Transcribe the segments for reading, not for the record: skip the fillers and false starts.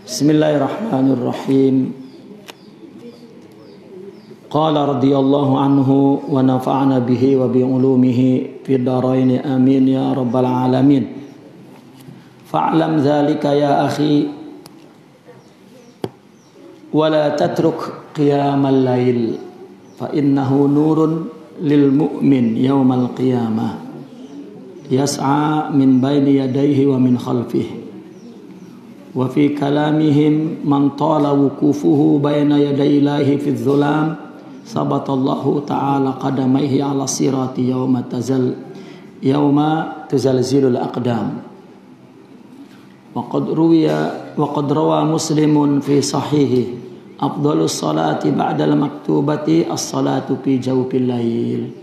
Bismillahirrahmanirrahim. Qala radhiyallahu anhu wa nafa'ana bihi wa bi ulumihi fid dharain amin ya rabbal alamin. Fa'lam dzalika ya akhi wa la tatruk qiyamal lail fa innahu nurun lil mu'min yaumal qiyamah yas'a min baini yadayhi wa min khalfihi. Wa fi kalamihim man tala wukufuhu baina yaday ilahi fi dhulam sabatallahu ta'ala qadamaihi ala sirati yawma tuzalzilul aqdam. Wa qad rawa muslimun fi sahihi afdalus salati ba'dal maktubati as-salatu fi jawfil lail.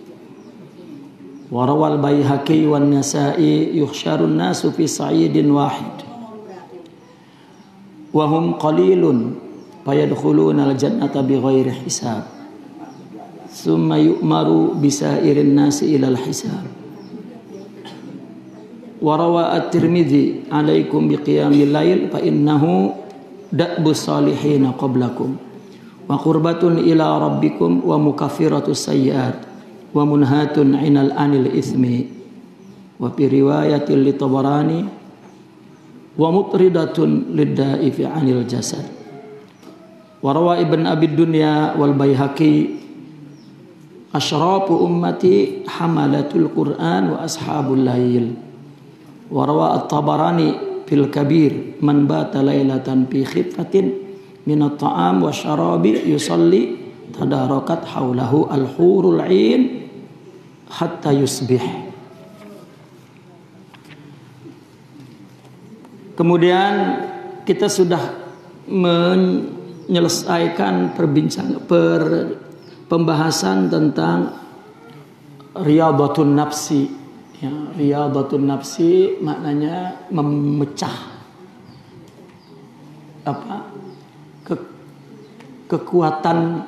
Wa rawal Baihaqi wan Nasa'i yuhsyarun nasu fi sa'idin wahid wa hum qalilun fayadkhuluna al-jannata bighairi hisab thumma yu'maru bisairin nasi ila al-hisab. Wa rawa at-Tirmidzi alaikum biqiyamil lail fa innahu da'bus salihin qablakum wa qurbatun ila rabbikum wa mukaffiratus sayyi'at wa munhatun 'anil itsmi wa fi riwayatil li Tabarani wa mutridatun lidda'i fi 'anil jasad. Wa rawa Ibn Abi Dunya wal Baihaqi asyrafu ummati hamalatul Qur'an wa ashabul lail. Wa rawa At-Tabarani fil Kabir man bata lailatan fi khiffatin min at-ta'am wa syarabi yusalli tadarakat haulahu al-hurul 'ain hatta yusbih. Kemudian kita sudah menyelesaikan pembahasan tentang riyadhatun nafsi. Ya, riyadhatun nafsi maknanya memecah kekuatan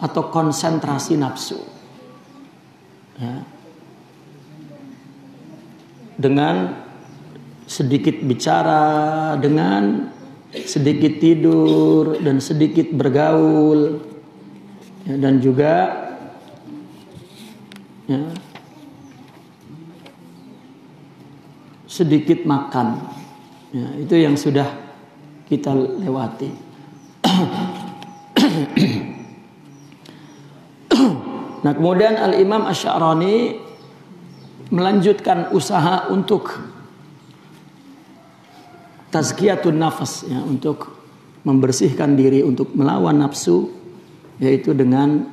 atau konsentrasi nafsu. Ya. Dengan sedikit bicara, dengan sedikit tidur dan sedikit bergaul, ya, dan juga ya, sedikit makan, ya, itu yang sudah kita lewati. Nah, kemudian Al-Imam Asy-Sya'rani melanjutkan usaha untuk tazkiyatun nafas, ya, untuk membersihkan diri, untuk melawan nafsu, yaitu dengan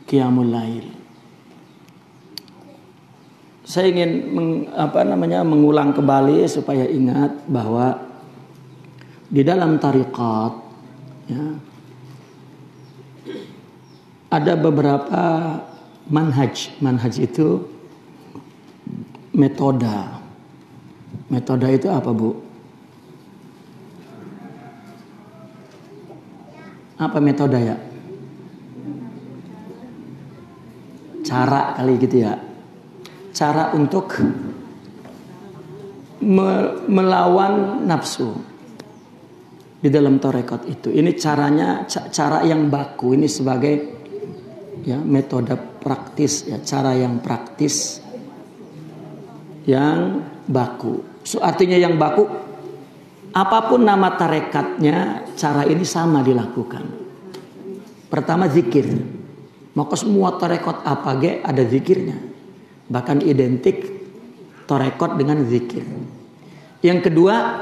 qiyamul lail. Saya ingin mengulang kembali supaya ingat bahwa di dalam tariqat, ya, ada beberapa manhaj. Manhaj itu metoda. Metoda itu apa, Bu? Apa metode ya? Cara kali gitu ya. Cara untuk melawan nafsu di dalam tarekat itu. Ini caranya, cara yang baku. Ini sebagai ya metode praktis, ya, cara yang praktis yang baku. So, artinya yang baku, apapun nama tarekatnya, cara ini sama dilakukan. Pertama zikir. Maka semua tarekat apa ge ada zikirnya. Bahkan identik tarekat dengan zikir. Yang kedua,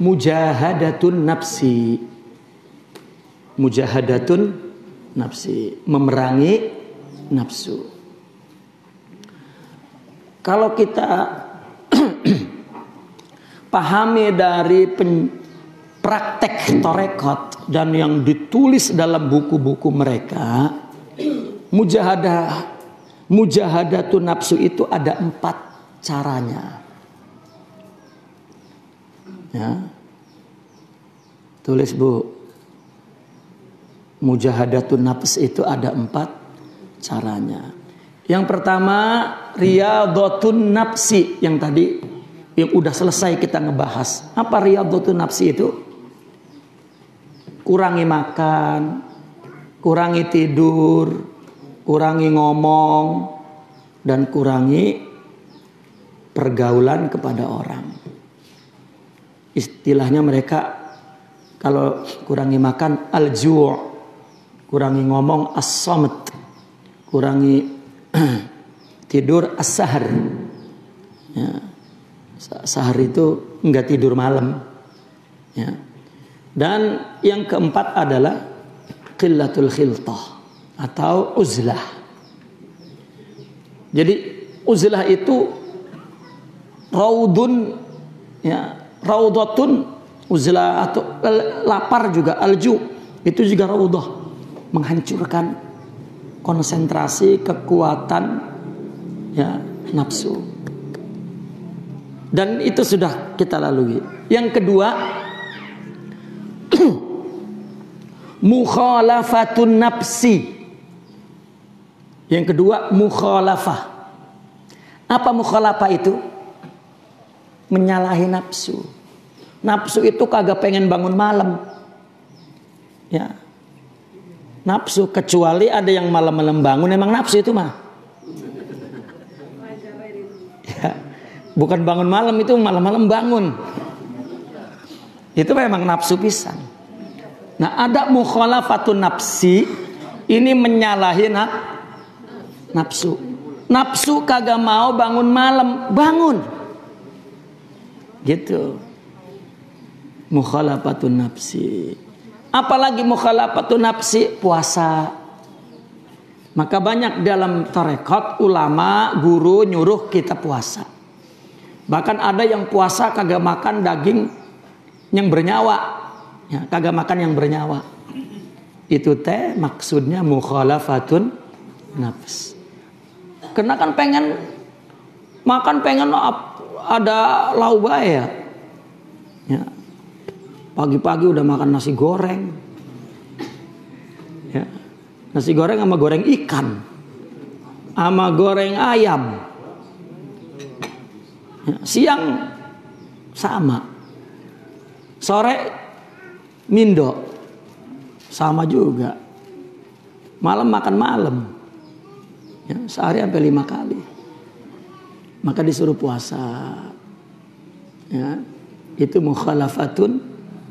mujahadatun nafsi. Mujahadatun nafsi, memerangi nafsu. Kalau kita pahami dari praktek tarekat dan yang ditulis dalam buku-buku mereka, mujahadatun nafsu itu ada 4 caranya. Ya. Tulis, Bu. Mujahadatun nafs itu ada 4 caranya. Yang pertama, riyadhatun nafsi, yang tadi yang udah selesai kita ngebahas. Apa riyadhatun nafsi itu? kurangi makan, kurangi tidur, kurangi ngomong, dan kurangi pergaulan kepada orang. Istilahnya mereka kalau kurangi makan al-ju', kurangi ngomong as-samt, kurangi tidur as-sahar. Ya. Sahar itu enggak tidur malam. Ya. Dan yang keempat adalah qillatul khiltah atau uzlah. Jadi uzlah itu raudun, ya, raudatun, uzlah atau lapar juga, alju itu juga raudah, menghancurkan konsentrasi, kekuatan, ya, nafsu. Dan itu sudah kita lalui. Yang kedua, mukhalafatun nafsi. Yang kedua, mukhalafah. Apa mukhalafah itu? Menyalahi nafsu. Nafsu itu kagak pengen bangun malam. Ya. Nafsu, kecuali ada yang malam-malam bangun, emang nafsu itu mah. Ya. Bukan bangun malam, itu malam-malam bangun. Itu memang nafsu pisan. Nah, ada mukhalafatun nafsi, ini menyalahi nafsu. Nafsu kagak mau bangun malam, bangun. Gitu. Mukhalafatun nafsi. Apalagi mukhalafatun nafsi, puasa. Maka banyak dalam tarekat ulama, guru nyuruh kita puasa. Bahkan ada yang puasa kagak makan daging yang bernyawa, ya, kagak makan yang bernyawa. Itu teh maksudnya mukhalafatun nafs. Karena kan pengen makan, pengen ada lauk ya. Ya. Pagi-pagi udah makan nasi goreng. Ya. Nasi goreng sama goreng ikan. Sama goreng ayam. Ya. Siang sama. Sore mindo. Sama juga. Malam makan malam. Ya, sehari sampai 5 kali. Maka disuruh puasa. Ya, itu mukhalafatun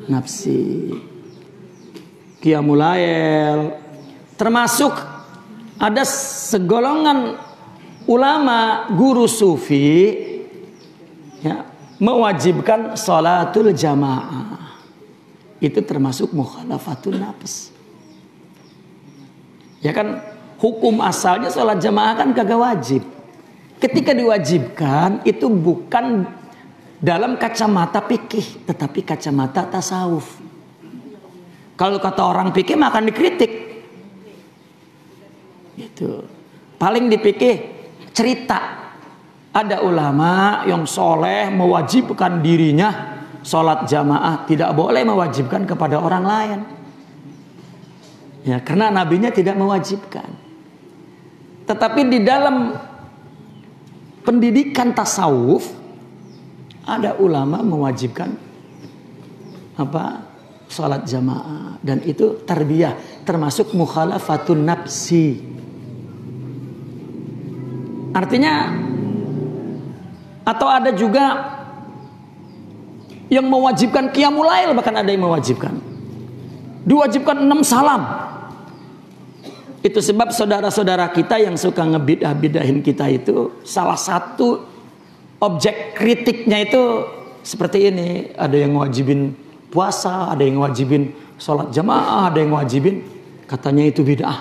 nafsi. Qiyamul lail. Termasuk ada segolongan ulama guru sufi, ya, mewajibkan sholatul jamaah. Itu termasuk mukhalafatun nafs. Ya kan, hukum asalnya sholat jamaah kan kagak wajib. Ketika diwajibkan itu bukan dalam kacamata fikih, tetapi kacamata tasawuf. Kalau kata orang fikih makan dikritik. Gitu. Paling dipikir cerita. Ada ulama yang soleh mewajibkan dirinya sholat jamaah, tidak boleh mewajibkan kepada orang lain. Ya, karena nabinya tidak mewajibkan. Tetapi di dalam pendidikan tasawuf ada ulama mewajibkan apa? Salat jamaah, dan itu tarbiyah, termasuk mukhalafatun nafsi. Artinya, atau ada juga yang mewajibkan qiyamul lail, bahkan ada yang mewajibkan. Diwajibkan 6 salam. Itu sebab saudara-saudara kita yang suka ngebidah-bidahin kita itu, salah satu objek kritiknya itu seperti ini. Ada yang wajibin puasa, ada yang wajibin sholat jamaah, ada yang wajibin, katanya itu bid'ah.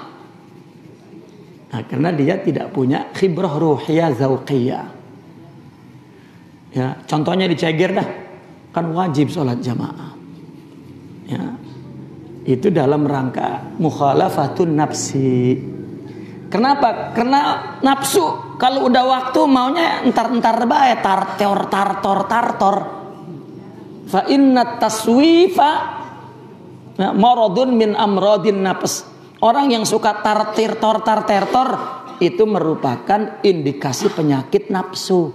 Nah, karena dia tidak punya khibrah ruhiyah zauqiyah. Ya, contohnya di Ceger dah, kan wajib sholat jamaah. Ya, itu dalam rangka mukhalafatun nafsi. Kenapa? Karena nafsu kalau udah waktu maunya entar-entar bae, tartor. Fa inna taswifa maradun min amradin nafs. Orang yang suka tartor itu merupakan indikasi penyakit nafsu.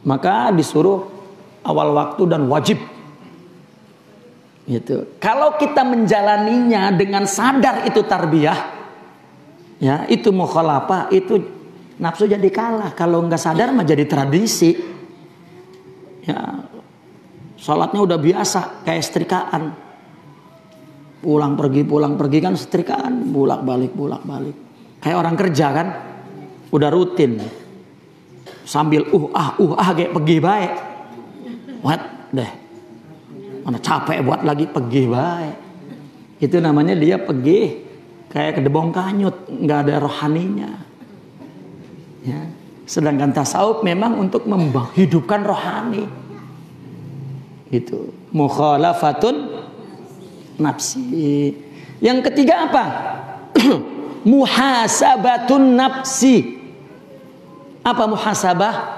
Maka disuruh awal waktu dan wajib. Gitu. Kalau kita menjalaninya dengan sadar itu tarbiyah, ya itu mukhalafah, itu nafsu jadi kalah. Kalau nggak sadar mah jadi tradisi. Ya, sholatnya udah biasa kayak setrikaan. Pulang pergi kan setrikaan, bolak balik. Kayak orang kerja kan, udah rutin. Sambil kayak pergi baik. What deh. Mana capek buat lagi pergi baik. Itu namanya dia pergi kayak kedebong kanyut, nggak ada rohaninya. Ya. Sedangkan tasawuf memang untuk menghidupkan rohani. Itu mukhalafatun nafsi. Yang ketiga apa? Muhasabatun nafsi. Apa muhasabah?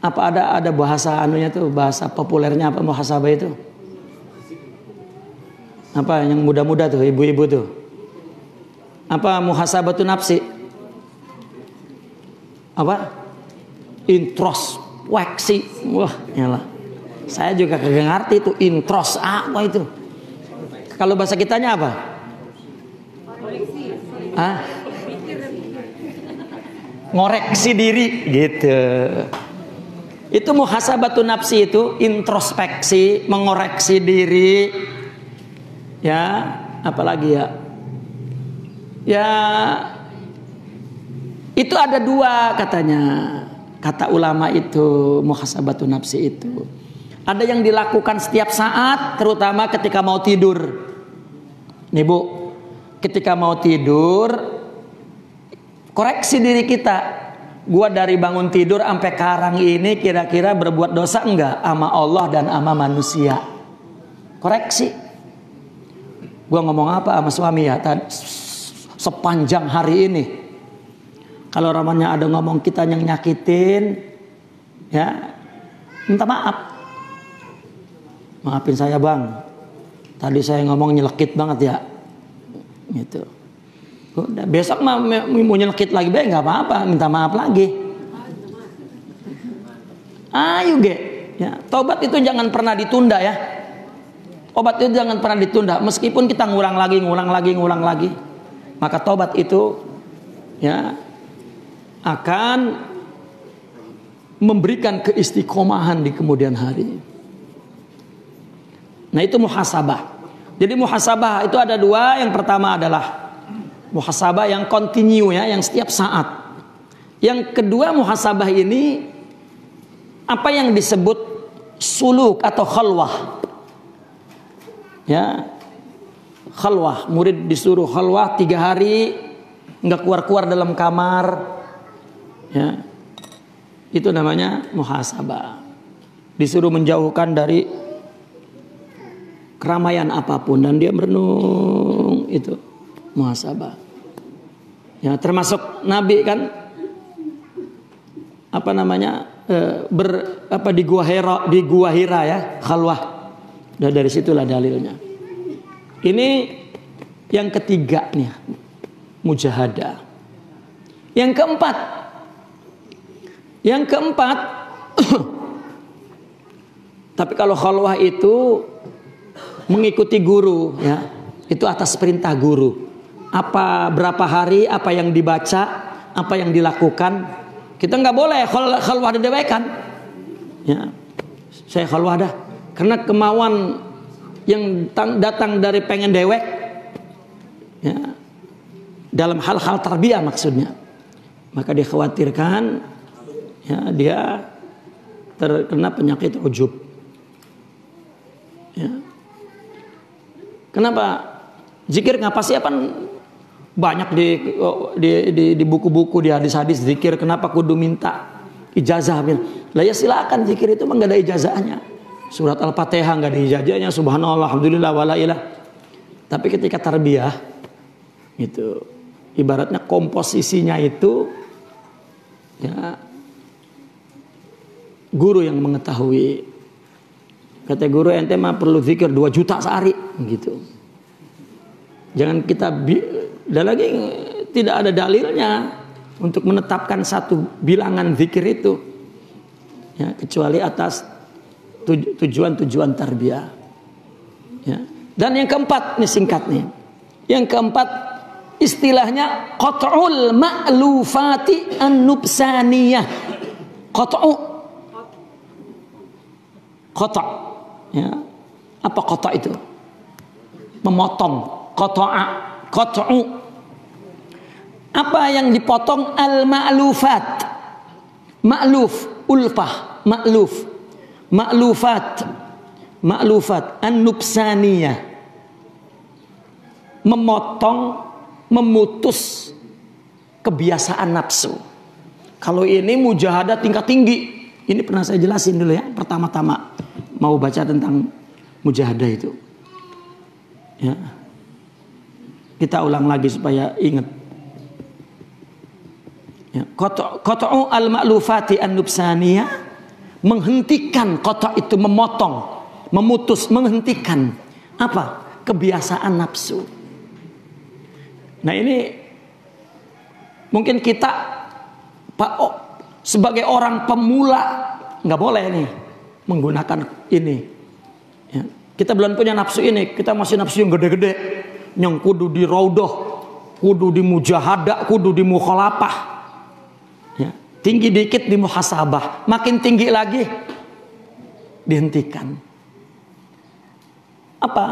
Apa ada bahasa anunya tuh, bahasa populernya apa muhasabah itu? Apa yang muda-muda tuh, ibu-ibu tuh? Apa muhasabatun nafsi? Apa? Introspeksi. Wah, yalah. Saya juga kagak ngerti itu intros apa itu. Kalau bahasa kitanya apa? Ngoreksi diri gitu. Itu muhasabatun nafsi, itu introspeksi, mengoreksi diri. Ya, apalagi ya? Ya, itu ada dua katanya. Kata ulama itu muhasabatun nafsi itu. Ada yang dilakukan setiap saat, terutama ketika mau tidur. Nih Bu, ketika mau tidur, koreksi diri kita. Gua dari bangun tidur sampai karang ini kira-kira berbuat dosa enggak sama Allah dan sama manusia? Koreksi. Gua ngomong apa sama suami ya sepanjang hari ini? Kalau ramanya ada ngomong kita yang nyakitin, ya minta maaf. Maafin saya bang, tadi saya ngomong nyelekit banget ya, gitu. Udah, besok mau nyelekit lagi be nggak apa-apa, minta maaf lagi. Ayo ya, tobat itu jangan pernah ditunda ya. Tobat itu jangan pernah ditunda, meskipun kita ngulang lagi. Maka tobat itu ya akan memberikan keistiqomahan di kemudian hari. Nah itu muhasabah. Jadi muhasabah itu ada dua. Yang pertama adalah muhasabah yang continue ya, yang setiap saat. Yang kedua muhasabah ini apa yang disebut suluk atau khalwah. Ya, khalwah. Murid disuruh khalwah 3 hari, nggak keluar dalam kamar. Ya, itu namanya muhasabah. Disuruh menjauhkan dari keramaian apapun dan dia merenung, itu muhasabah. Ya, termasuk Nabi kan apa namanya di gua Hira ya, khalwah. Dan dari situlah dalilnya. Ini yang ketiga nih, mujahadah. Yang keempat tapi kalau khalwah itu mengikuti guru ya, itu atas perintah guru. Berapa hari, apa yang dibaca, apa yang dilakukan. Kita nggak boleh khalwah dewekan. Ya, saya khalwah dah. Karena kemauan yang datang dari pengen dewek, ya, dalam hal-hal tarbiyah maksudnya, maka dikhawatirkan ya, dia terkena penyakit ujub. Ya. Kenapa? Zikir ngapa sih? Apa banyak di buku-buku, di hadis-hadis zikir. Kenapa kudu minta ijazah? Lah ya silakan, zikir itu mah nggak ada ijazahnya. Surat Al-Fatihah nggak ada ijazahnya. Subhanallah, alhamdulillah, walailah. Tapi ketika tarbiyah itu ibaratnya komposisinya itu ya guru yang mengetahui. Kata guru, ente mah perlu zikir 2 juta sehari gitu. Jangan kita dan lagi tidak ada dalilnya untuk menetapkan satu bilangan zikir itu ya, kecuali atas tujuan-tujuan tarbiyah. Ya. Dan yang keempat, nih singkat nih. Yang keempat, istilahnya qat'ul ma'lufati an-nubsaniyah. Qata'. Ya. Apa qata' itu? Memotong. Qat'u. Apa yang dipotong? Al-ma'lufat. Ma'luf, ulfah, ma'lufat an-nubsaniyah. Memotong, memutus kebiasaan nafsu. Kalau ini mujahadah tingkat tinggi. Ini pernah saya jelasin dulu ya, pertama-tama mau baca tentang mujahadah itu. Ya. Kita ulang lagi supaya ingat. Ya. Qat'u al-ma'lufati an-nubsaniyah, menghentikan qata' itu, memotong, memutus, menghentikan apa? Kebiasaan nafsu. Nah, ini mungkin kita sebagai orang pemula nggak boleh nih menggunakan ini. Ya. Kita belum punya nafsu ini, kita masih nafsu yang gede-gede, yang kudu di raudhah, kudu di mujahadah, kudu di mukhalafah. Ya. Tinggi dikit di muhasabah, makin tinggi lagi dihentikan. Apa?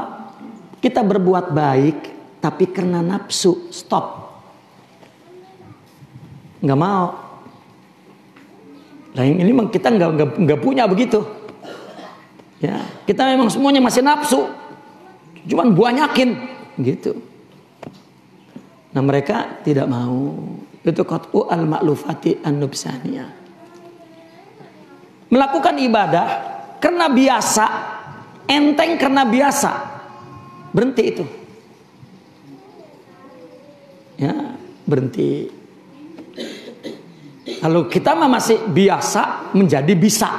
Kita berbuat baik, tapi karena nafsu, stop. Nggak mau. Nah, ini memang kita nggak punya begitu. Ya, kita memang semuanya masih nafsu, cuman banyakin gitu. Nah, mereka tidak mau. Itu qat'u al-ma'lufati an-nubsaniyah. Melakukan ibadah karena biasa, enteng karena biasa, berhenti itu. Ya, berhenti. Kalau kita masih biasa menjadi bisa.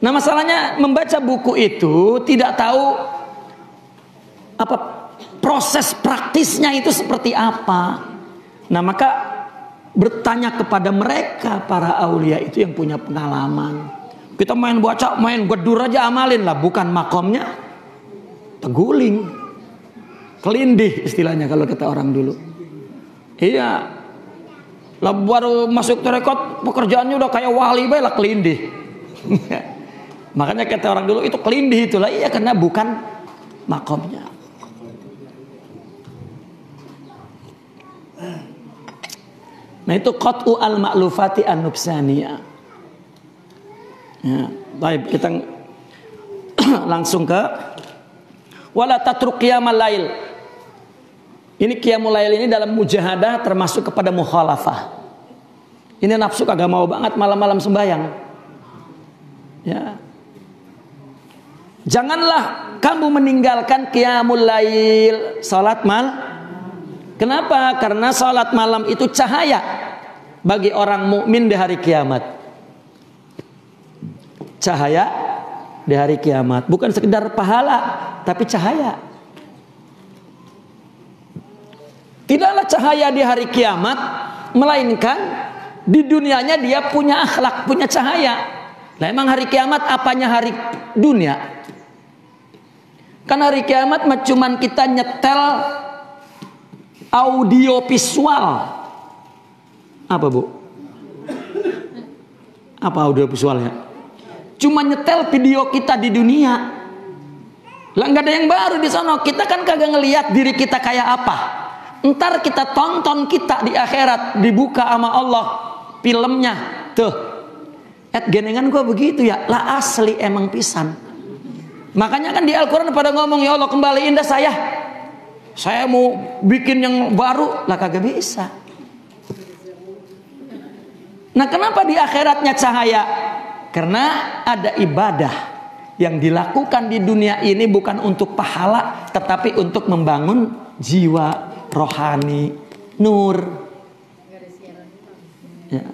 Nah, masalahnya membaca buku itu tidak tahu apa proses praktisnya itu seperti apa. Nah, maka bertanya kepada mereka para aulia itu yang punya pengalaman. Kita main baca, main gedur aja amalin lah, bukan makomnya teguling, kelindih istilahnya kalau kata orang dulu. Iya. Lah baru masuk tarekat pekerjaannya udah kayak wali bae lah, kelindih. Makanya kata orang dulu itu kelindih itulah, iya karena bukan makomnya. Nah, itu qat'u al-ma'lufati an-nubsaniyah. Ya, baik, kita langsung ke wala tatruk qiyamal lail. Ini qiyamul lail ini dalam mujahadah termasuk kepada mukhalafah. Ini nafsu kagak mau banget malam-malam sembahyang. Ya. Janganlah kamu meninggalkan qiyamul lail, salat Kenapa? Karena salat malam itu cahaya bagi orang mukmin di hari kiamat. Cahaya di hari kiamat, bukan sekedar pahala, tapi cahaya. Tidaklah cahaya di hari kiamat, melainkan di dunianya dia punya akhlak, punya cahaya. Nah, emang hari kiamat apanya hari dunia? Kan hari kiamat cuman kita nyetel audio visual. Apa, Bu? Apa audio visualnya? Cuma nyetel video kita di dunia. Lah nggak ada yang baru di sana. Kita kan kagak ngelihat diri kita kayak apa. Ntar kita tonton kita di akhirat, dibuka sama Allah filmnya. Tuh, genengan gua begitu ya. Lah asli emang pisan. Makanya kan di Al-Quran pada ngomong, ya Allah kembaliin dah saya mau bikin yang baru. Lah kagak bisa. Nah, kenapa di akhiratnya cahaya? Karena ada ibadah yang dilakukan di dunia ini bukan untuk pahala, tetapi untuk membangun jiwa rohani, nur. Ya.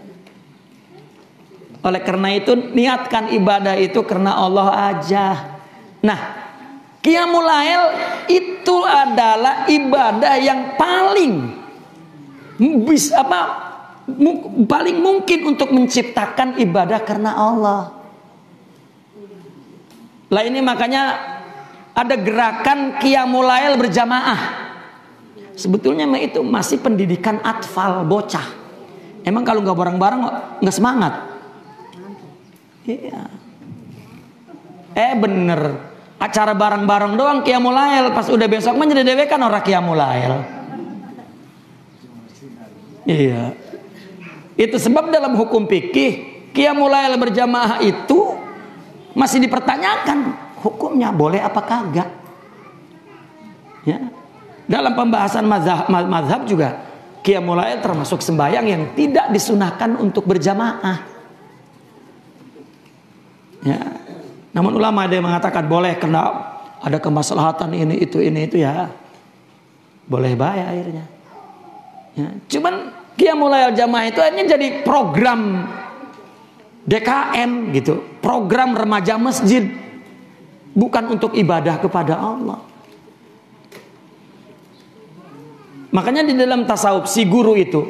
Oleh karena itu niatkan ibadah itu karena Allah aja. Nah, qiyamul lail itu adalah ibadah yang paling paling mungkin untuk menciptakan ibadah karena Allah. Lah ini makanya ada gerakan qiyamul lail berjamaah. Sebetulnya itu masih pendidikan atfal, bocah. Emang kalau nggak bareng-bareng nggak semangat. Iya. Bener. Acara bareng-bareng doang qiyamul lail, pas udah besok mah jadi dewe kan orang qiyamul lail. Iya. Itu sebab dalam hukum fikih qiyamul lail berjamaah itu masih dipertanyakan hukumnya boleh apa kagak. Ya. Dalam pembahasan mazhab juga qiyamul lail termasuk sembahyang yang tidak disunahkan untuk berjamaah. Ya. Namun ulama ada yang mengatakan boleh karena ada kemaslahatan ini itu ya. Boleh baik akhirnya. Ya. Cuman qiyamul lail jamaah itu akhirnya jadi program DKM gitu, program remaja masjid, bukan untuk ibadah kepada Allah. Makanya di dalam tasawuf si guru itu,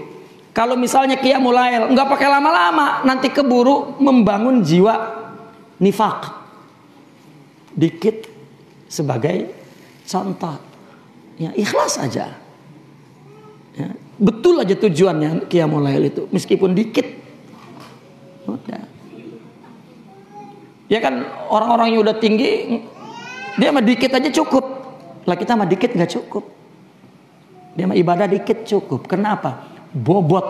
kalau misalnya qiyamul lail nggak pakai lama-lama, nanti keburu membangun jiwa nifaq. Dikit sebagai contoh, ya ikhlas aja. Ya, betul aja tujuannya qiyamul lail itu, meskipun dikit. Udah. Ya kan orang-orang yang udah tinggi dia mah dikit aja cukup. Lah kita mah dikit nggak cukup. Dia mah ibadah dikit cukup. Kenapa? Bobot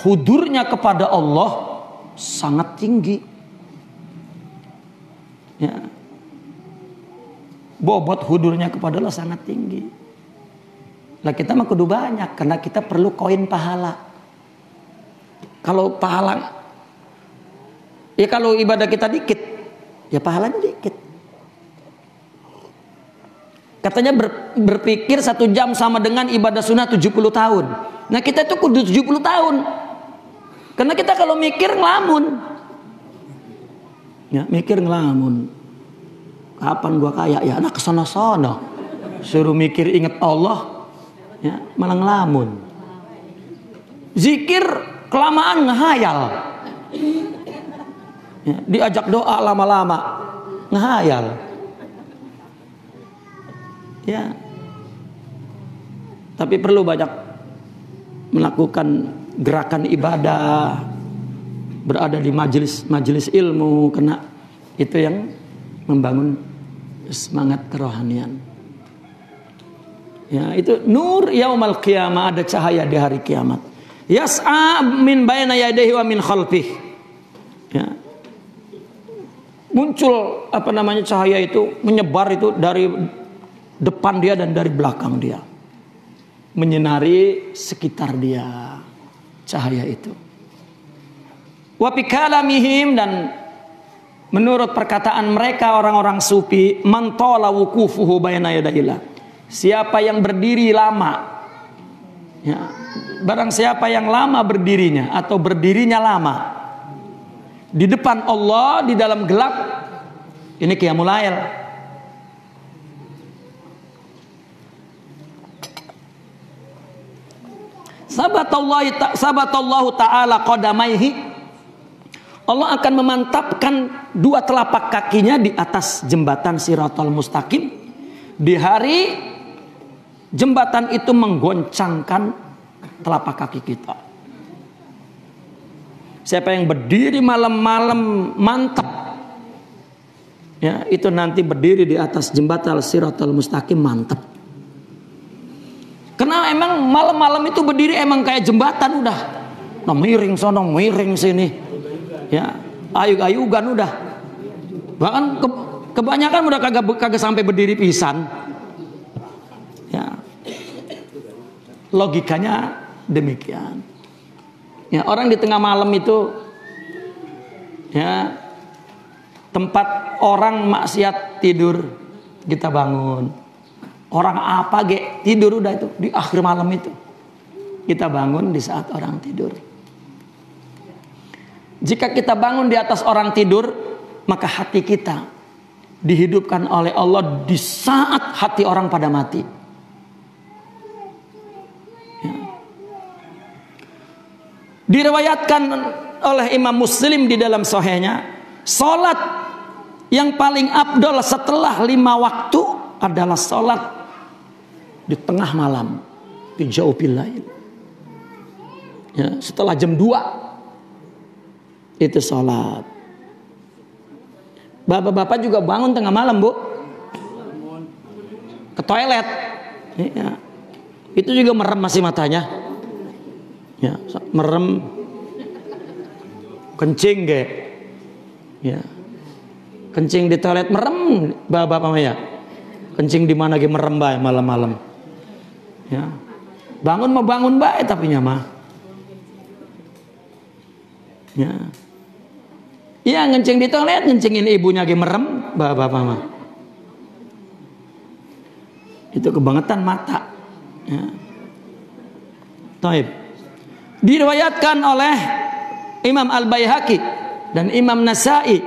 hudurnya kepada Allah sangat tinggi. Ya. Bobot hudurnya kepada Allah sangat tinggi. Lah kita mah kudu banyak karena kita perlu koin pahala. Kalau pahala ya kalau ibadah kita dikit, ya pahalanya dikit. Katanya berpikir 1 jam sama dengan ibadah sunnah 70 tahun. Nah kita itu kudu 70 tahun. Karena kita kalau mikir ngelamun. Ya mikir ngelamun. Kapan gua kaya? Ya anak kesono-sono. Suruh mikir ingat Allah, ya malah ngelamun. Zikir kelamaan ngehayal. Ya, diajak doa lama-lama ngehayal. Ya. Tapi perlu banyak melakukan gerakan ibadah, berada di majelis ilmu, karena itu yang membangun semangat kerohanian. Ya, itu nur yaumal qiyamah, ada cahaya di hari kiamat. Yas'a min baina yadayhi wa min khalfih. Ya. Muncul cahaya itu menyebar itu dari depan dia dan dari belakang dia, menyinari sekitar dia cahaya itu. Wa bi kalamihim, dan menurut perkataan mereka orang-orang sufi, man tala wuqufuhu baina yadayillah, siapa yang berdiri lama, ya, barang siapa yang lama berdirinya atau berdirinya lama di depan Allah di dalam gelap, ini qiyamul lail. Sabatallahu ta'ala qadamaihi, Allah akan memantapkan 2 telapak kakinya di atas jembatan Shiratal Mustaqim. Di hari jembatan itu menggoncangkan telapak kaki kita. Siapa yang berdiri malam-malam mantap, ya, itu nanti berdiri di atas jembatan Shiratal Mustaqim mantap. Karena emang malam-malam itu berdiri emang kayak jembatan udah. Nah, miring sono, miring sini. Ya, ayug-ayugan udah. Bahkan kebanyakan udah kagak sampai berdiri pisan. Ya. Logikanya demikian. Ya, orang di tengah malam itu, ya, tempat orang maksiat tidur, kita bangun. Orang apa tidur udah itu di akhir malam itu. Kita bangun di saat orang tidur. Jika kita bangun di atas orang tidur, maka hati kita dihidupkan oleh Allah di saat hati orang pada mati. Ya. Diriwayatkan oleh Imam Muslim di dalam sahihnya, salat Yang paling afdol setelah 5 waktu adalah sholat di tengah malam, di jaubil lail. Ya, setelah jam 2 itu sholat. Bapak-bapak juga bangun tengah malam, Bu, ke toilet. Ya. Itu juga merem masih matanya. Ya, merem, kencing ge. Ya. Kencing di toilet merem, bapak-bapak ya. Kencing di mana ge merem bae malam-malam. Ya. Bangun mau bangun bae tapi mah. Ya. Iya, ngencing di toilet, ngencingin ibunya ge merem, bapak-bapak mah. Itu kebangetan mata. Ya. Taib. Diriwayatkan oleh Imam Al-Baihaqi dan Imam Nasa'i,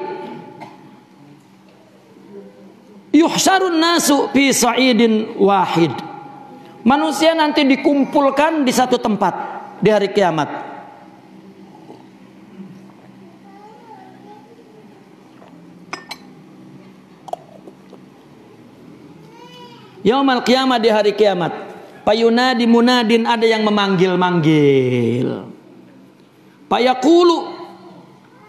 yuhsyarun nasu fi sa'idin wahid. Manusia nanti dikumpulkan di satu tempat di hari kiamat. Yaumal qiyamah, di hari kiamat. Payunadi munadin, ada yang memanggil-manggil. Payaqulu,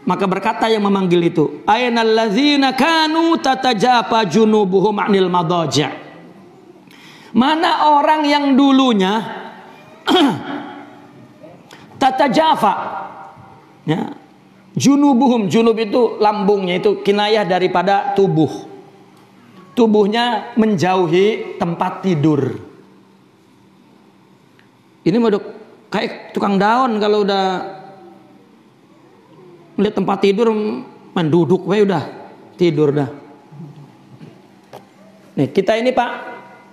maka berkata yang memanggil itu, ainal ladzina kanu tatajafa junubuhum 'anil madaji'. Mana orang yang dulunya tatajafa, ya, junubuhum, junub itu lambungnya, itu kinayah daripada tubuh. Tubuhnya menjauhi tempat tidur. Ini mau kayak tukang daun, kalau udah melihat tempat tidur menduduk we udah tidur dah. Nih kita ini Pak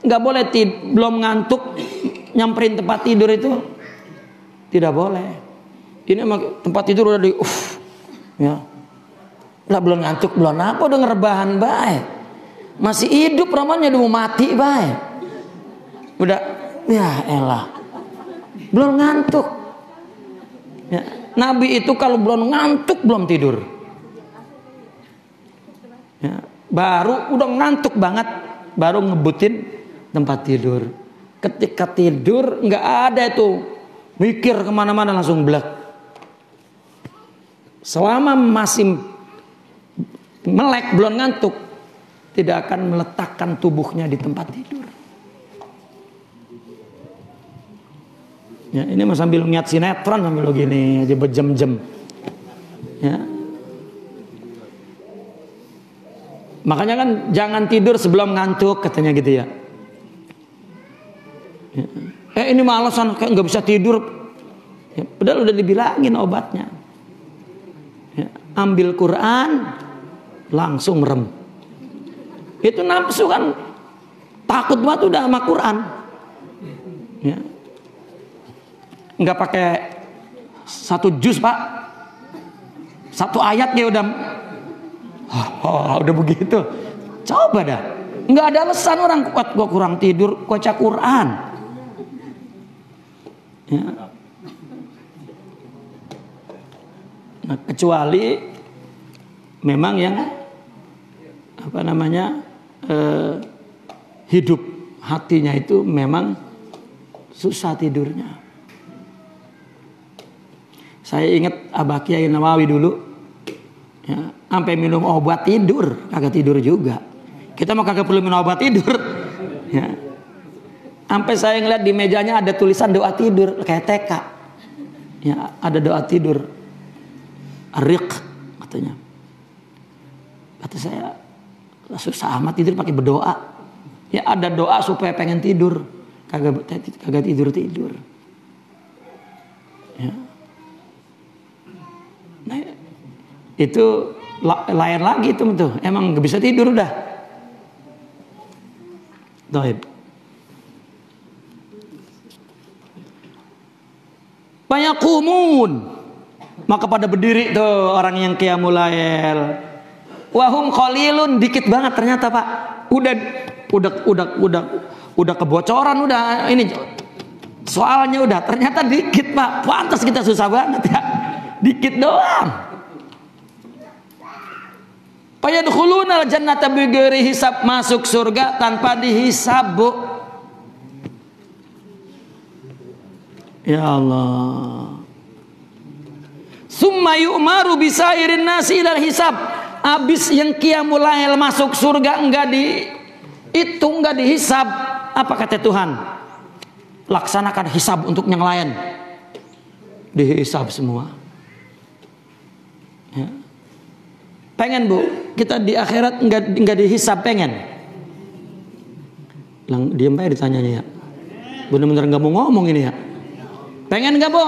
nggak boleh belum ngantuk nyamperin tempat tidur itu tidak boleh. Ini tempat tidur udah ya. Lah belum ngantuk belum apa udah ngerebahan bae. Masih hidup ramanya udah mau mati bae. Udah ya elah. Belum ngantuk. Ya. Nabi itu kalau belum ngantuk belum tidur. Ya. Baru udah ngantuk banget baru ngebutin tempat tidur. Ketika tidur nggak ada itu mikir kemana-mana, langsung blek. Selama masih melek belum ngantuk, tidak akan meletakkan tubuhnya di tempat tidur. Ya, ini mah sambil ngeliat sinetron sambil gini aja berjam-jam. Ya. Makanya kan jangan tidur sebelum ngantuk katanya gitu ya. Ya. Ini mah alasan kayak nggak bisa tidur. Ya, padahal udah dibilangin obatnya. Ya, ambil Quran langsung merem. Itu nafsu kan takut banget udah sama Quran. Ya. Nggak pakai 1 juz Pak, 1 ayat dia udah udah begitu. Coba dah, nggak ada alasan orang kuat gua kurang tidur baca Quran. Ya. Nah, kecuali memang yang apa namanya hidup hatinya itu memang susah tidurnya. Saya ingat Abah Kiai Nawawi dulu, ya, sampai minum obat tidur, kagak tidur juga. Kita mau kagak perlu minum obat tidur, ya. Sampai saya ngeliat di mejanya ada tulisan doa tidur kayak TK, ya, ada doa tidur, Ar-Riq katanya. Kata saya, susah amat tidur pakai berdoa. Ya ada doa supaya pengen tidur, kagak tidur. Ya. Nah, itu lain lagi itu tuh, emang gak bisa tidur udah. Taib. Fayaqumun, maka pada berdiri tuh orang yang qiyamul lail. Wahum qalilun, dikit banget ternyata Pak. Udah kebocoran udah ini soalnya udah ternyata dikit Pak. Pantas kita susah banget ya. Dikit doang. yadkhulunal jannata bighairi hisab, masuk surga tanpa dihisab, Bu. Ya Allah. Summa yu'maru bisairin nasi ilal hisab. Habis yang qiyamul lail masuk surga enggak dihitung, enggak dihisab. Apa kata Tuhan? Laksanakan hisab untuk yang lain. Dihisab semua. Ya. Pengen, Bu, kita di akhirat enggak dihisab, pengen? Diam aja ditanyanya ya. Bener-bener enggak mau ngomong ini ya. Pengen enggak, Bu?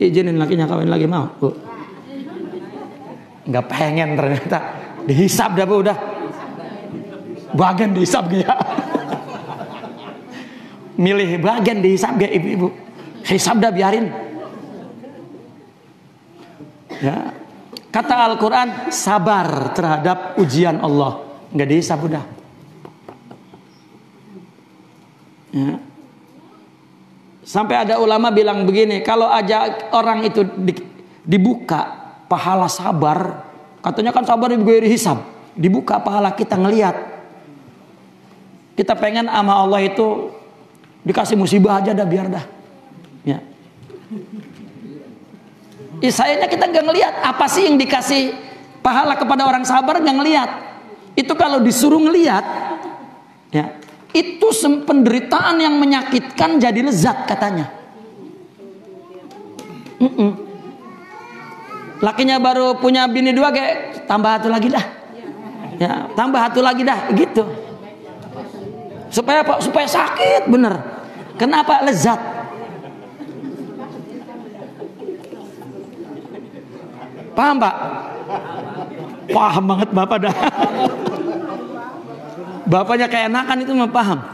Izinin lakinya kawin lagi, mau, Bu? Enggak pengen ternyata. Dihisab dah, Bu, udah. Bagian dihisab ya. Milih bagian dihisab gak ibu-ibu? Hisab dah, biarin. Ya. Kata Al-Quran, sabar terhadap ujian Allah. Enggak dihisab udah. Ya. Sampai ada ulama bilang begini, kalau aja orang itu dibuka pahala sabar, katanya kan sabar diberi hisab, dibuka pahala kita ngelihat, kita pengen sama Allah itu dikasih musibah aja dah, biar dah. Ya. Sayangnya kita nggak ngelihat apa sih yang dikasih pahala kepada orang sabar, nggak ngelihat. Itu kalau disuruh ngelihat, ya. Itu penderitaan yang menyakitkan jadi lezat katanya. Lakinya baru punya bini 2 kayak tambah satu lagi dah. Ya, tambah satu lagi dah gitu. Supaya apa? Supaya sakit bener. Kenapa? Lezat. Paham, Pak? Paham banget Bapak dah. Bapaknya kayak enakan itu mah paham.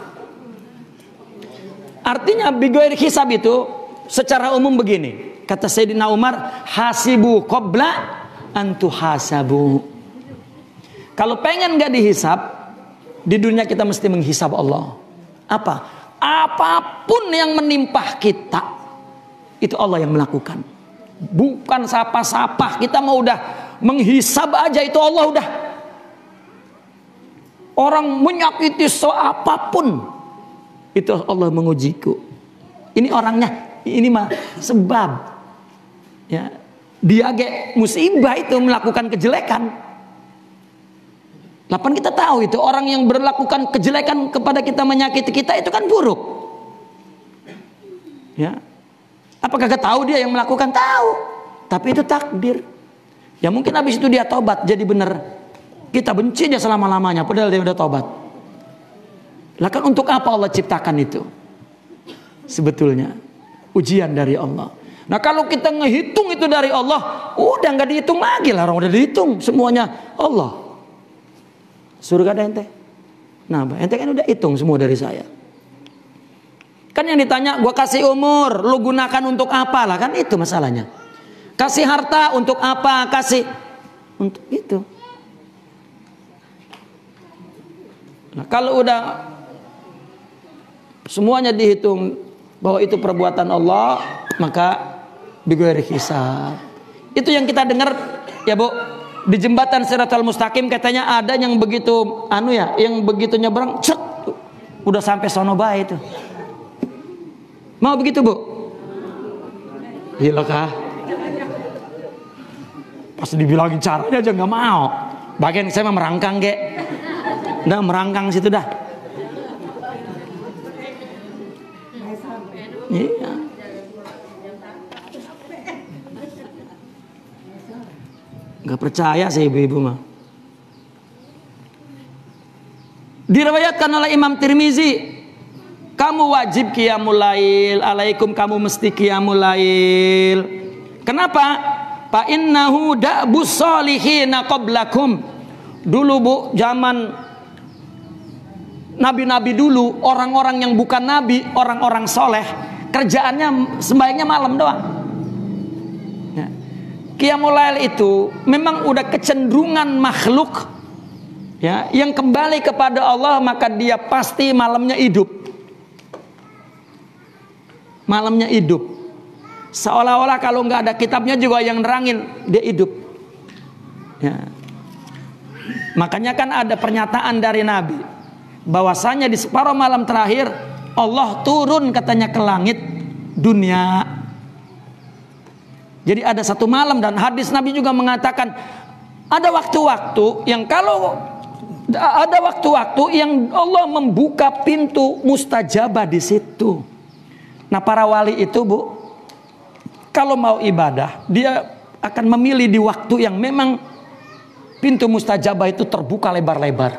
Artinya bighairi hisab itu secara umum begini. Kata Sayyidina Umar, hasibu qabla an tuhasabu. Kalau pengen gak dihisab, di dunia kita mesti menghisab Allah. Apa? Apapun yang menimpa kita, itu Allah yang melakukan. Bukan sapa-sapa. Kita mau udah menghisab aja, itu Allah udah. Orang menyakiti apapun, itu Allah mengujiku. Ini orangnya, ini mah sebab. Ya, dia musibah itu melakukan kejelekan. Lapan kita tahu itu orang yang berlakukan kejelekan kepada kita, menyakiti kita, itu kan buruk. Ya, apakah gak tahu dia yang melakukan? Tahu, tapi itu takdir. Ya mungkin habis itu dia tobat jadi benar. Kita benci dia selama-lamanya padahal dia udah tobat. Lah kan untuk apa Allah ciptakan itu? Sebetulnya ujian dari Allah. Nah kalau kita ngehitung itu dari Allah, udah nggak dihitung lagi lah, orang udah dihitung semuanya Allah. Surga ada ente. Nah ente kan udah hitung semua dari saya. Kan yang ditanya, gua kasih umur, lu gunakan untuk apa lah, kan itu masalahnya. Kasih harta untuk apa? Kasih untuk itu. Nah, kalau udah semuanya dihitung bahwa itu perbuatan Allah, maka bighairi hisab. Itu yang kita dengar ya, Bu. Di jembatan Shiratal Mustaqim katanya ada yang begitu yang begitu nyebrang, cet, udah sampai sono bae itu. Mau begitu, Bu? Gila kah? Pas dibilangin caranya aja nggak mau. Bagian saya mah merangkang udah merangkang situ dah. Iya. Gak percaya sih ibu-ibu mah. Diriwayatkan oleh Imam Tirmizi, kamu wajib qiyamul lail, alaikum kamu mesti qiyamul lail. Kenapa? Fa innahu da'bus solihina qablakum. Dulu, Bu, zaman nabi-nabi dulu, orang-orang yang bukan nabi, orang-orang soleh, kerjaannya sembahyangnya malam doang. Ya. Qiyamul lail itu memang udah kecenderungan makhluk, ya, yang kembali kepada Allah, maka dia pasti malamnya hidup. Malamnya hidup. Seolah-olah kalau nggak ada kitabnya juga yang nerangin, dia hidup. Ya. Makanya kan ada pernyataan dari Nabi bahwasanya di separuh malam terakhir Allah turun katanya ke langit dunia. Jadi ada satu malam, dan hadis Nabi juga mengatakan ada waktu-waktu yang Allah membuka pintu mustajabah di situ. Nah, para wali itu, Bu, kalau mau ibadah, dia akan memilih di waktu yang memang pintu mustajabah itu terbuka lebar-lebar.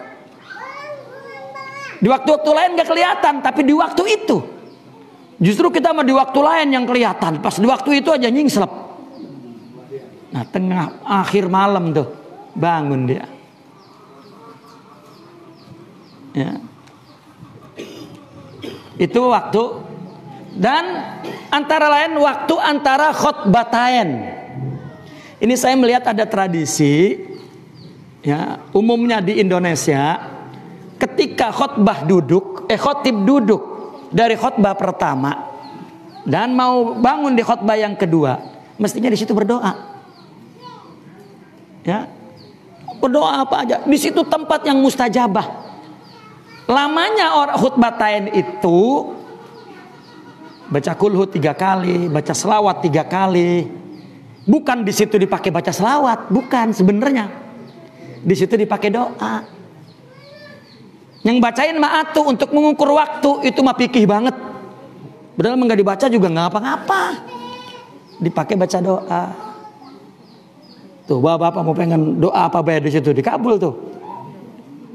Di waktu-waktu lain gak kelihatan, tapi di waktu itu justru kita mah di waktu lain yang kelihatan. Pas di waktu itu aja nyingslep. Nah, tengah akhir malam tuh bangun dia. Ya. Itu waktu. Dan antara lain waktu antara khotbatain. Ini saya melihat ada tradisi, ya, umumnya di Indonesia, ketika khotbah khotib duduk dari khotbah pertama dan mau bangun di khotbah yang kedua, mestinya di situ berdoa. Ya, berdoa apa aja. Di situ tempat yang mustajabah. Lamanya orang khutbatain itu baca kulhu 3 kali, baca selawat 3 kali. Bukan di situ dipakai baca selawat, bukan sebenarnya. Di situ dipakai doa. Yang bacain mah atuh untuk mengukur waktu, itu mah pikih banget. Padahal enggak dibaca juga nggak apa-apa. Dipakai baca doa. Tuh, bapak mau pengen doa apa bayar di situ dikabul tuh.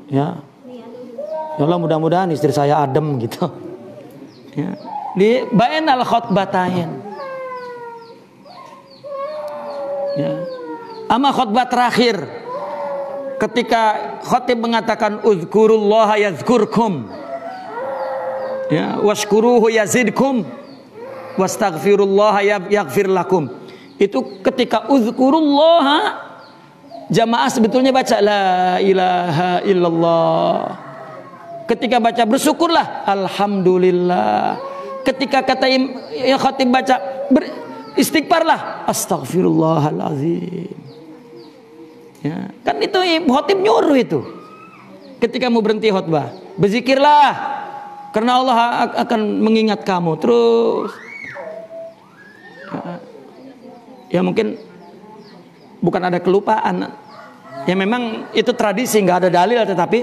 Ya. Ya Allah, mudah-mudahan istri saya adem gitu. Ya. Di bainal khutbatain. Ya. Ama khutbah terakhir ketika khatib mengatakan uzkurullaha yazkurkum. Ya, washkuruhu yazidkum wastaghfirullaha yaghfir lakum. Itu ketika uzkurullaha, jamaah sebetulnya baca la ilaha illallah. Ketika baca bersyukurlah alhamdulillah. Ketika kata khatib baca istighfarlah astaghfirullahalazim. Ya, kan itu khatib nyuruh itu. Ketika mau berhenti khutbah, berzikirlah karena Allah akan mengingat kamu terus. Ya mungkin bukan ada kelupaan. Ya memang itu tradisi, nggak ada dalil, tetapi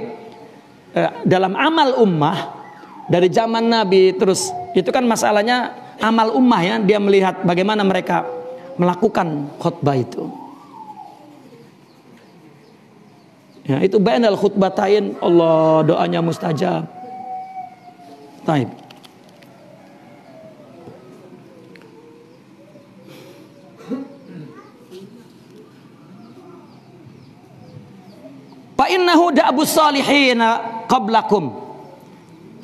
dalam amal ummah dari zaman Nabi terus itu kan masalahnya amal ummah, ya, dia melihat bagaimana mereka melakukan khutbah itu. Ya, itu bainal khutbatain, Allah doanya mustajab. Taib. Fa innahu da'bus salihina qablakum.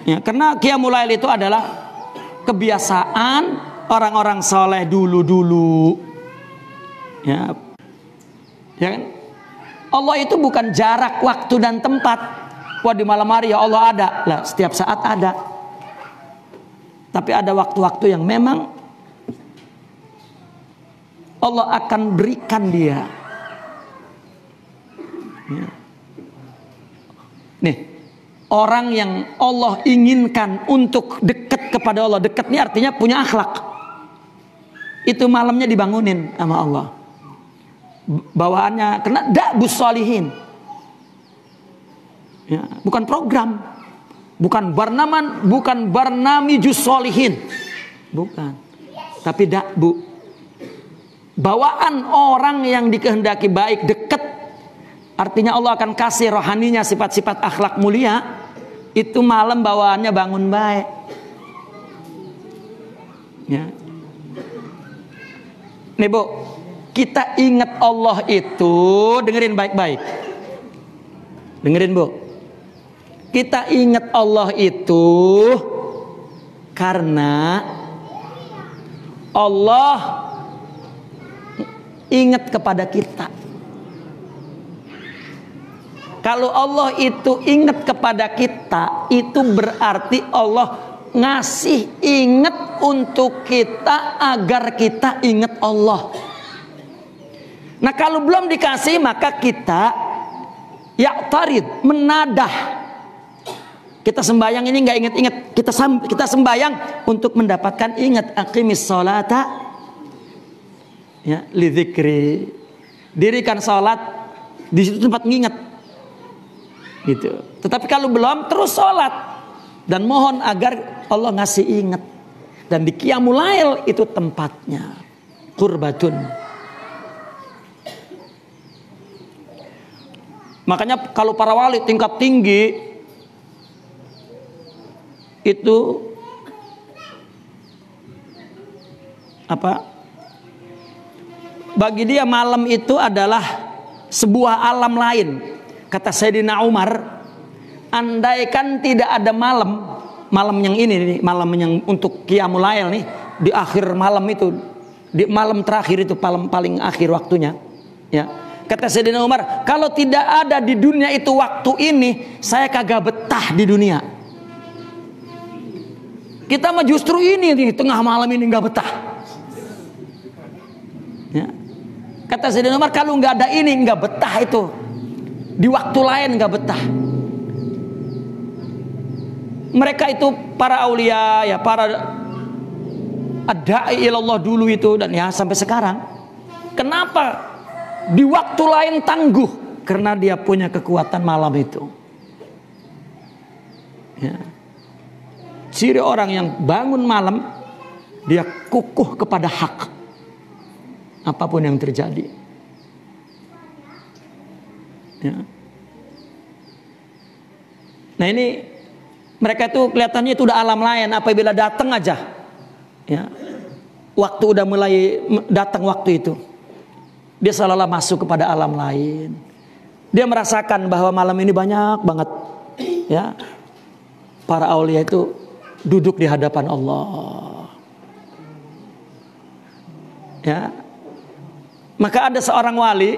Ya, karena qiyamul lail itu adalah kebiasaan orang-orang soleh dulu-dulu. Ya. Ya kan? Allah itu bukan jarak waktu dan tempat. Wah, di malam hari ya Allah ada. Lah, setiap saat ada. Tapi ada waktu-waktu yang memang Allah akan berikan dia. Ya. Nih, orang yang Allah inginkan untuk dekat kepada Allah, dekat ini artinya punya akhlak. Itu malamnya dibangunin sama Allah. Bawaannya kena da'bus sholihin. Ya, bukan program, bukan barnaman, bukan barnamijus sholihin, bukan. Tapi da'bu, bawaan orang yang dikehendaki baik, dekat. Artinya Allah akan kasih rohaninya sifat-sifat akhlak mulia. Itu malam bawaannya bangun baik. Ya. Nih Bu, kita ingat Allah itu, dengerin baik-baik. Dengerin Bu. Kita ingat Allah itu karena Allah ingat kepada kita. Kalau Allah itu ingat kepada kita, itu berarti Allah ngasih ingat untuk kita agar kita ingat Allah. Nah, kalau belum dikasih maka kita ya'tarid, menadah. Kita sembahyang ini nggak inget-inget, kita sembahyang untuk mendapatkan ingat, aqimis sholata ya lidzikri. Dirikan salat di situ tempat nginget. Gitu. Tetapi kalau belum, terus salat dan mohon agar Allah ngasih ingat. Dan di Qiyamul Lail itu tempatnya. Qurbatun. Makanya kalau para wali tingkat tinggi itu apa? Bagi dia malam itu adalah sebuah alam lain. Kata Sayyidina Umar, andaikan tidak ada malam yang ini nih, malam yang untuk Qiyamul Lail nih, di akhir malam itu, di malam terakhir itu paling akhir waktunya, ya. Kata Sayyidina Umar, kalau tidak ada di dunia itu waktu ini, saya kagak betah di dunia. Kita mah justru ini nih, tengah malam ini nggak betah. Ya. Kata Sayyidina Umar, kalau nggak ada ini nggak betah itu. Di waktu lain nggak betah. Mereka itu para aulia, ya para ad-da'i ilallah dulu itu, dan ya sampai sekarang. Kenapa di waktu lain tangguh? Karena dia punya kekuatan malam itu. Ya. Ciri orang yang bangun malam, dia kukuh kepada hak, apapun yang terjadi. Ya. Nah ini mereka itu kelihatannya itu udah alam lain. Apabila datang aja, ya, waktu udah mulai datang waktu itu, dia seolah-olah masuk kepada alam lain. Dia merasakan bahwa malam ini banyak banget, ya, para aulia itu duduk di hadapan Allah. Ya. Maka ada seorang wali,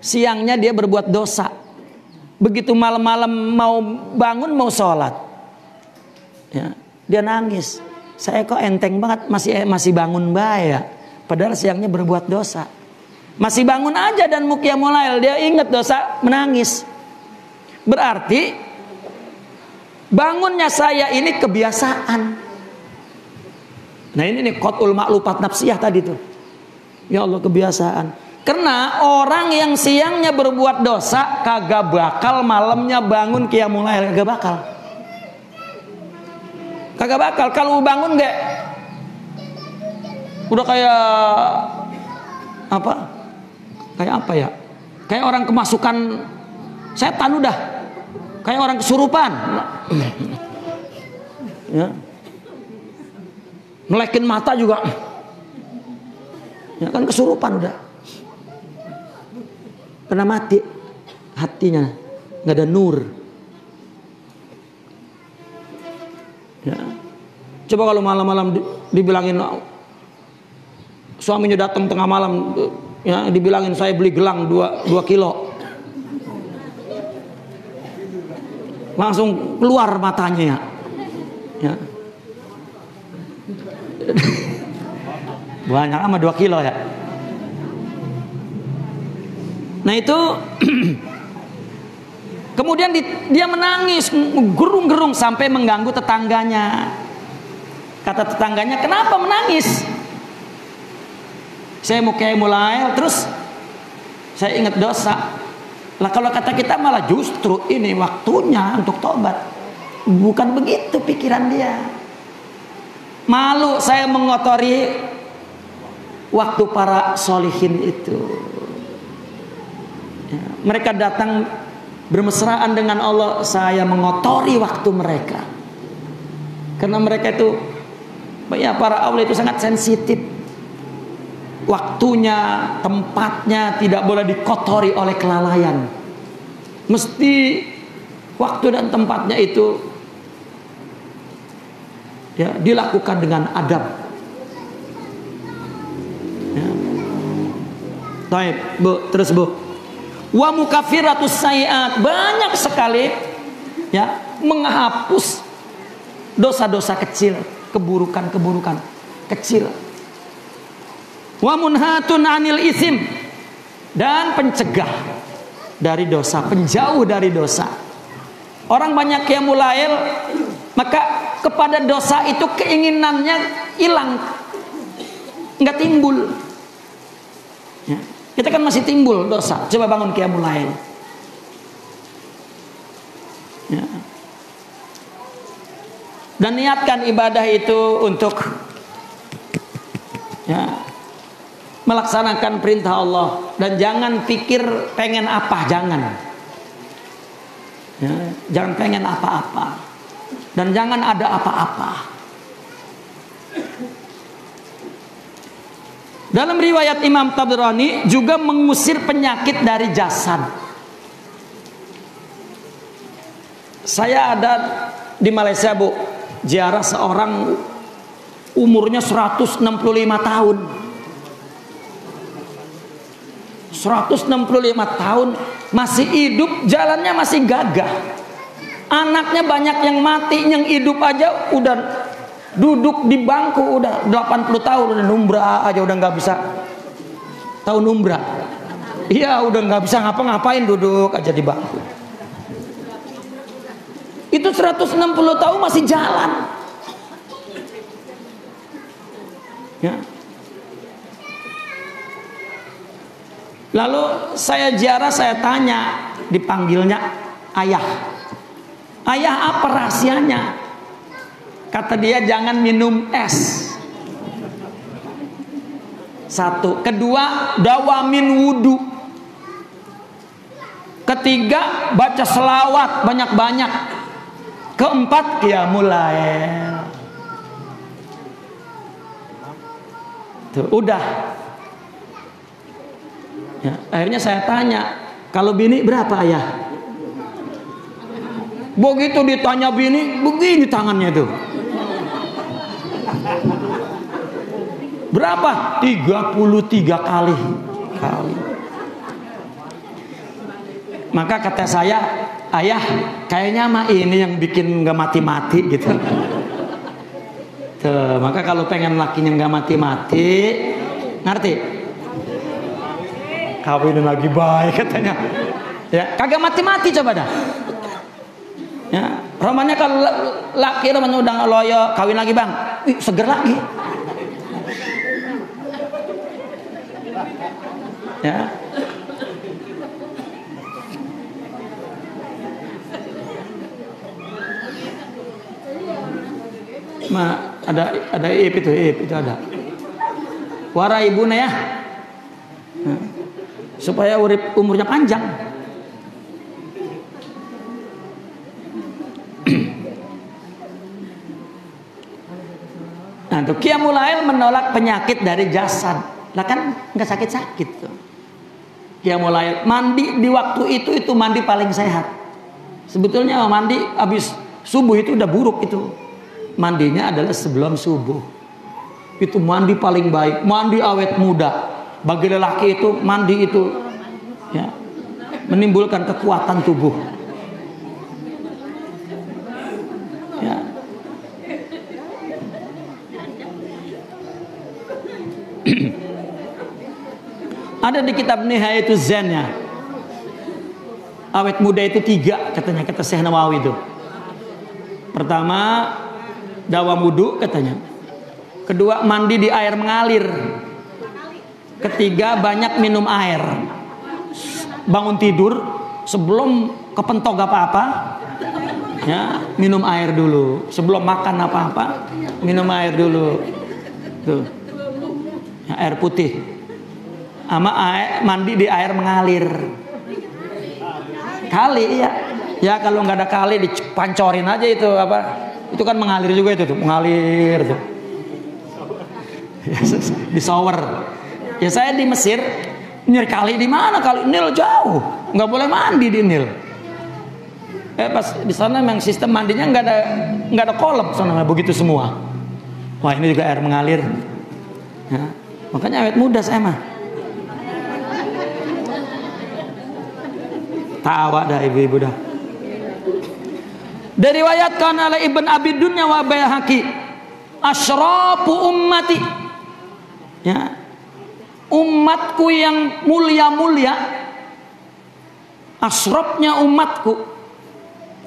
siangnya dia berbuat dosa. Begitu malam-malam mau bangun, mau sholat, ya, dia nangis. Saya kok enteng banget, masih bangun ya. Padahal siangnya berbuat dosa. Masih bangun aja dan mau Qiyamul Lail, dia ingat dosa, menangis. Berarti bangunnya saya ini kebiasaan. Nah ini nih qatul ma'lupat nafsiyah tadi tuh. Ya Allah, kebiasaan. Karena orang yang siangnya berbuat dosa kagak bakal malamnya bangun Qiyamul Lail, kagak bakal. Kagak bakal. Kalau bangun gak, udah kayak apa? Kayak apa ya? Kayak orang kemasukan setan udah. Kayak orang kesurupan. Ya. Melekin mata juga. Ya kan kesurupan udah. Karena mati hatinya, nggak ada nur. Ya. Coba kalau malam-malam dibilangin suaminya datang tengah malam, ya, dibilangin saya beli gelang 2 kilo, langsung keluar matanya, ya. Banyak sama 2 kilo ya. Nah itu kemudian dia menangis, gerung-gerung sampai mengganggu tetangganya. Kata tetangganya, kenapa menangis? Saya mau Qiyamul Lail, terus saya ingat dosa. Lah kalau kata kita malah justru ini waktunya untuk tobat. Bukan begitu pikiran dia. Malu saya mengotori waktu para solihin itu. Ya, mereka datang bermesraan dengan Allah, saya mengotori waktu mereka. Karena mereka itu, ya, para aulia itu sangat sensitif. Waktunya, tempatnya tidak boleh dikotori oleh kelalaian. Mesti waktu dan tempatnya itu, ya, dilakukan dengan adab. Ya. Baik, Bu, terus Bu. Wa mukaffiratus sayyi'at, banyak sekali, ya, menghapus dosa-dosa kecil, keburukan-keburukan kecil. Wa munhatun 'anil isim, dan pencegah dari dosa, penjauh dari dosa. Orang banyak qiyamul lail, maka kepada dosa itu keinginannya hilang, nggak timbul. Ya. Kita kan masih timbul dosa. Coba bangun qiyamul lail. Ya. Dan niatkan ibadah itu untuk melaksanakan perintah Allah, dan jangan pikir pengen apa, jangan. Jangan pengen apa-apa, dan jangan ada apa-apa. Dalam riwayat Imam Tabrani juga mengusir penyakit dari jasad. Saya ada di Malaysia, Bu, ziarah seorang umurnya 165 tahun. 165 tahun masih hidup, jalannya masih gagah. Anaknya banyak yang mati, yang hidup aja udah duduk di bangku, udah 80 tahun, udah numrah aja, udah nggak bisa. Tahu numrah? Iya, udah nggak bisa ngapa-ngapain, duduk aja di bangku. Itu 160 tahun masih jalan. Ya. Lalu saya ziarah, saya tanya, dipanggilnya ayah. Ayah, apa rahasianya? Kata dia, jangan minum es. Satu. Kedua, dawamin wudu. Ketiga, baca selawat banyak-banyak. Keempat, qiyamul lail. Tuh, udah. Ya, akhirnya saya tanya, kalau bini berapa ayah? Begitu ditanya bini, begini tangannya tuh. Berapa? 33 kali. Maka kata saya, ayah, kayaknya mah ini yang bikin gak mati-mati gitu. Tuh, maka kalau pengen lakinya gak mati-mati, ngerti? Kawinin lagi baik katanya. Ya, kagak mati-mati coba dah. Ya, romannya kalau laki romannya udah loyo, kawin lagi bang, seger lagi. Ya. Ada itu ada. Wara ibuna ya. Supaya umurnya panjang. Nah, tuh qiyamul lail menolak penyakit dari jasad. Lah kan nggak sakit-sakit tuh. Qiyamul lail, mandi di waktu itu mandi paling sehat. Sebetulnya mandi habis subuh itu udah buruk itu. Mandinya adalah sebelum subuh. Itu mandi paling baik, mandi awet muda. Bagi lelaki itu mandi itu ya, menimbulkan kekuatan tubuh. Ya. Ada di kitab Nihayatuz Zen ya. Awet muda itu 3 katanya, kata Syekh Nawawi itu. Pertama, dawam wudu katanya. Kedua, mandi di air mengalir. Ketiga, banyak minum air. Bangun tidur sebelum kepentok apa-apa, ya, minum air dulu. Sebelum makan apa-apa, minum air dulu. Tuh. Ya, air putih. Sama air, mandi di air mengalir. Kali ya. Ya kalau nggak ada kali dipancorin aja itu apa? Itu kan mengalir juga itu tuh, mengalir tuh. Di shower. Ya saya di Mesir, nyari kali di mana? Kali Nil jauh, nggak boleh mandi di Nil. Pas di sana memang sistem mandinya nggak ada kolam, sana begitu semua. Wah ini juga air mengalir. Ya, makanya awet muda saya mah. Tawa dah ibu-ibu dah. Diriwayatkan oleh Ibn Abi Dunya wa Baihaqi, asyrafu ummati. Ya. umatku yang mulia-mulia, asrofnya umatku,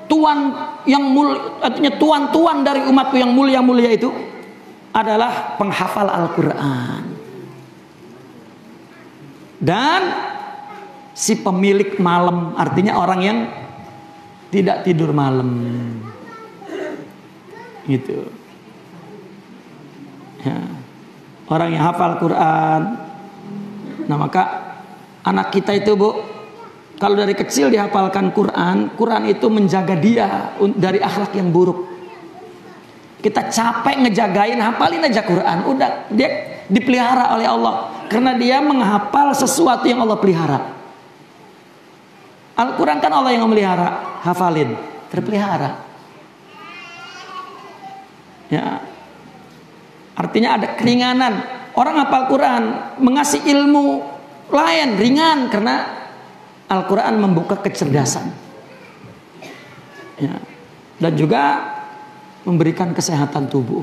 tuan yang mulia, artinya tuan-tuan dari umatku yang mulia-mulia itu adalah penghafal Al-Quran dan si pemilik malam, artinya orang yang tidak tidur malam, gitu ya, orang yang hafal Quran. Nah maka anak kita itu Bu, kalau dari kecil dihafalkan Quran, Quran itu menjaga dia dari akhlak yang buruk. Kita capek ngejagain, hafalin aja Quran, udah dia dipelihara oleh Allah karena dia menghafal sesuatu yang Allah pelihara. Al-Quran kan Allah yang memelihara, hafalin, terpelihara. Ya, artinya ada keringanan. Orang hafal Quran mengasih ilmu lain ringan karena Al-Quran membuka kecerdasan. Ya, dan juga memberikan kesehatan tubuh,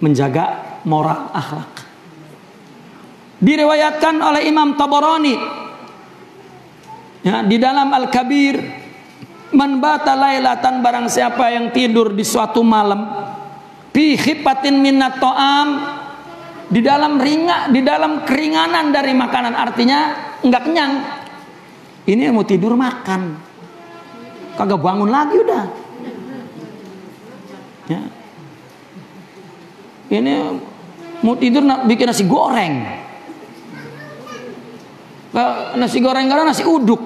menjaga moral akhlak. Diriwayatkan oleh Imam Tabarani ya, di dalam Al-Kabir, man bata lailatan, barang siapa yang tidur di suatu malam, fi khifatin minat to'am, di dalam keringanan dari makanan, artinya enggak kenyang. Ini mau tidur makan, kagak bangun lagi udah. Ya. Ini mau tidur bikin nasi goreng. Nasi goreng karena nasi uduk.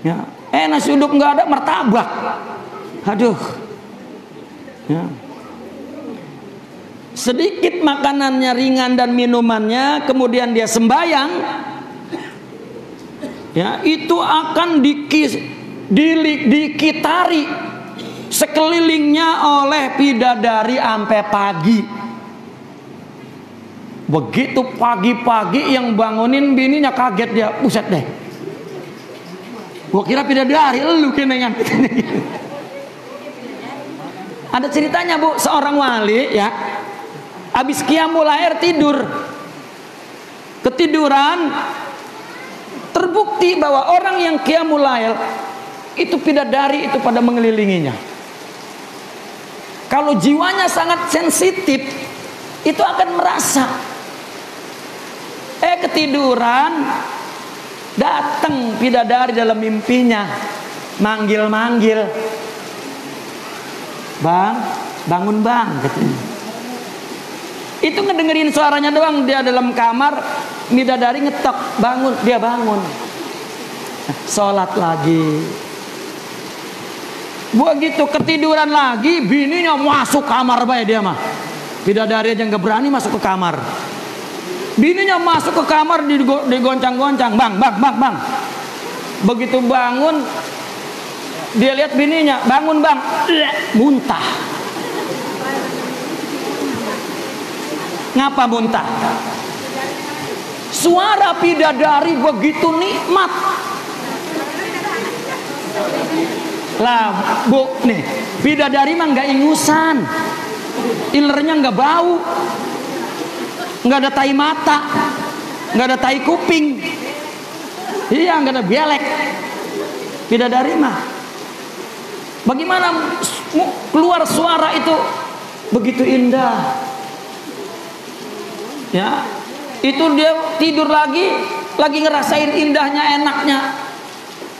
Ya. Nasi uduk nggak ada, martabak. Aduh. Ya. Sedikit makanannya ringan dan minumannya, kemudian dia sembayang, ya itu akan dikitari sekelilingnya oleh bidadari sampai pagi. Begitu pagi-pagi yang bangunin bininya kaget dia, buset deh, gua kira bidadari lu kenengan. Ada ceritanya Bu, seorang wali ya, habis qiyamul lail tidur, ketiduran, terbukti bahwa orang yang qiyamul lail itu bidadari itu pada mengelilinginya. Kalau jiwanya sangat sensitif, itu akan merasa. Ketiduran, datang bidadari dalam mimpinya, manggil-manggil, bang, bangun bang, katanya. Itu ngedengerin suaranya doang, dia dalam kamar, bidadari ngetok, bangun, dia bangun, sholat lagi. Begitu ketiduran lagi, bininya masuk kamar bae dia mah. Bidadari aja nggak berani masuk ke kamar. Bininya masuk ke kamar, digoncang-goncang, bang. Begitu bangun, dia lihat bininya, bangun bang, muntah. Ngapa muntah? Suara bidadari begitu nikmat. Lah Bu, nih bidadari mah nggak ingusan, ilernya nggak bau, nggak ada tai mata, nggak ada tai kuping, iya nggak ada bialek. Bidadari mah bagaimana keluar suara itu begitu indah. Ya, itu dia tidur lagi ngerasain indahnya, enaknya.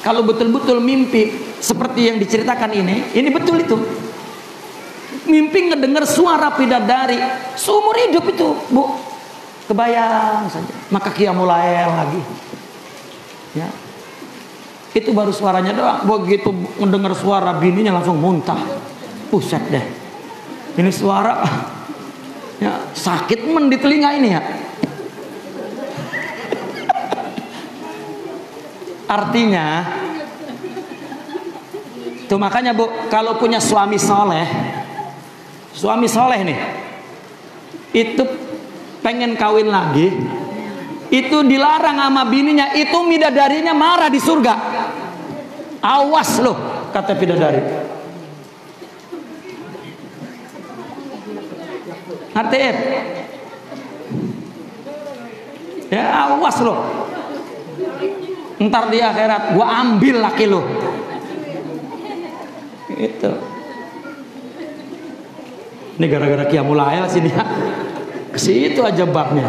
Kalau betul-betul mimpi seperti yang diceritakan ini betul itu. Mimpi ngedengar suara bidadari seumur hidup itu, Bu. Kebayang saja. Maka qiyamul lail lagi. Ya. Itu baru suaranya doang. Begitu mendengar suara bininya langsung muntah. Buset deh. Ini suara ya, sakit men di telinga ini ya. Artinya tuh makanya Bu, kalau punya suami soleh nih, itu pengen kawin lagi, itu dilarang sama bininya, itu bidadarinya marah di surga. Awas loh, kata bidadari. Artinya Ya awas loh. Ntar di akhirat gua ambil laki lo. Itu. Ini gara-gara Qiyamul Lail sini ya. Ke situ aja babnya.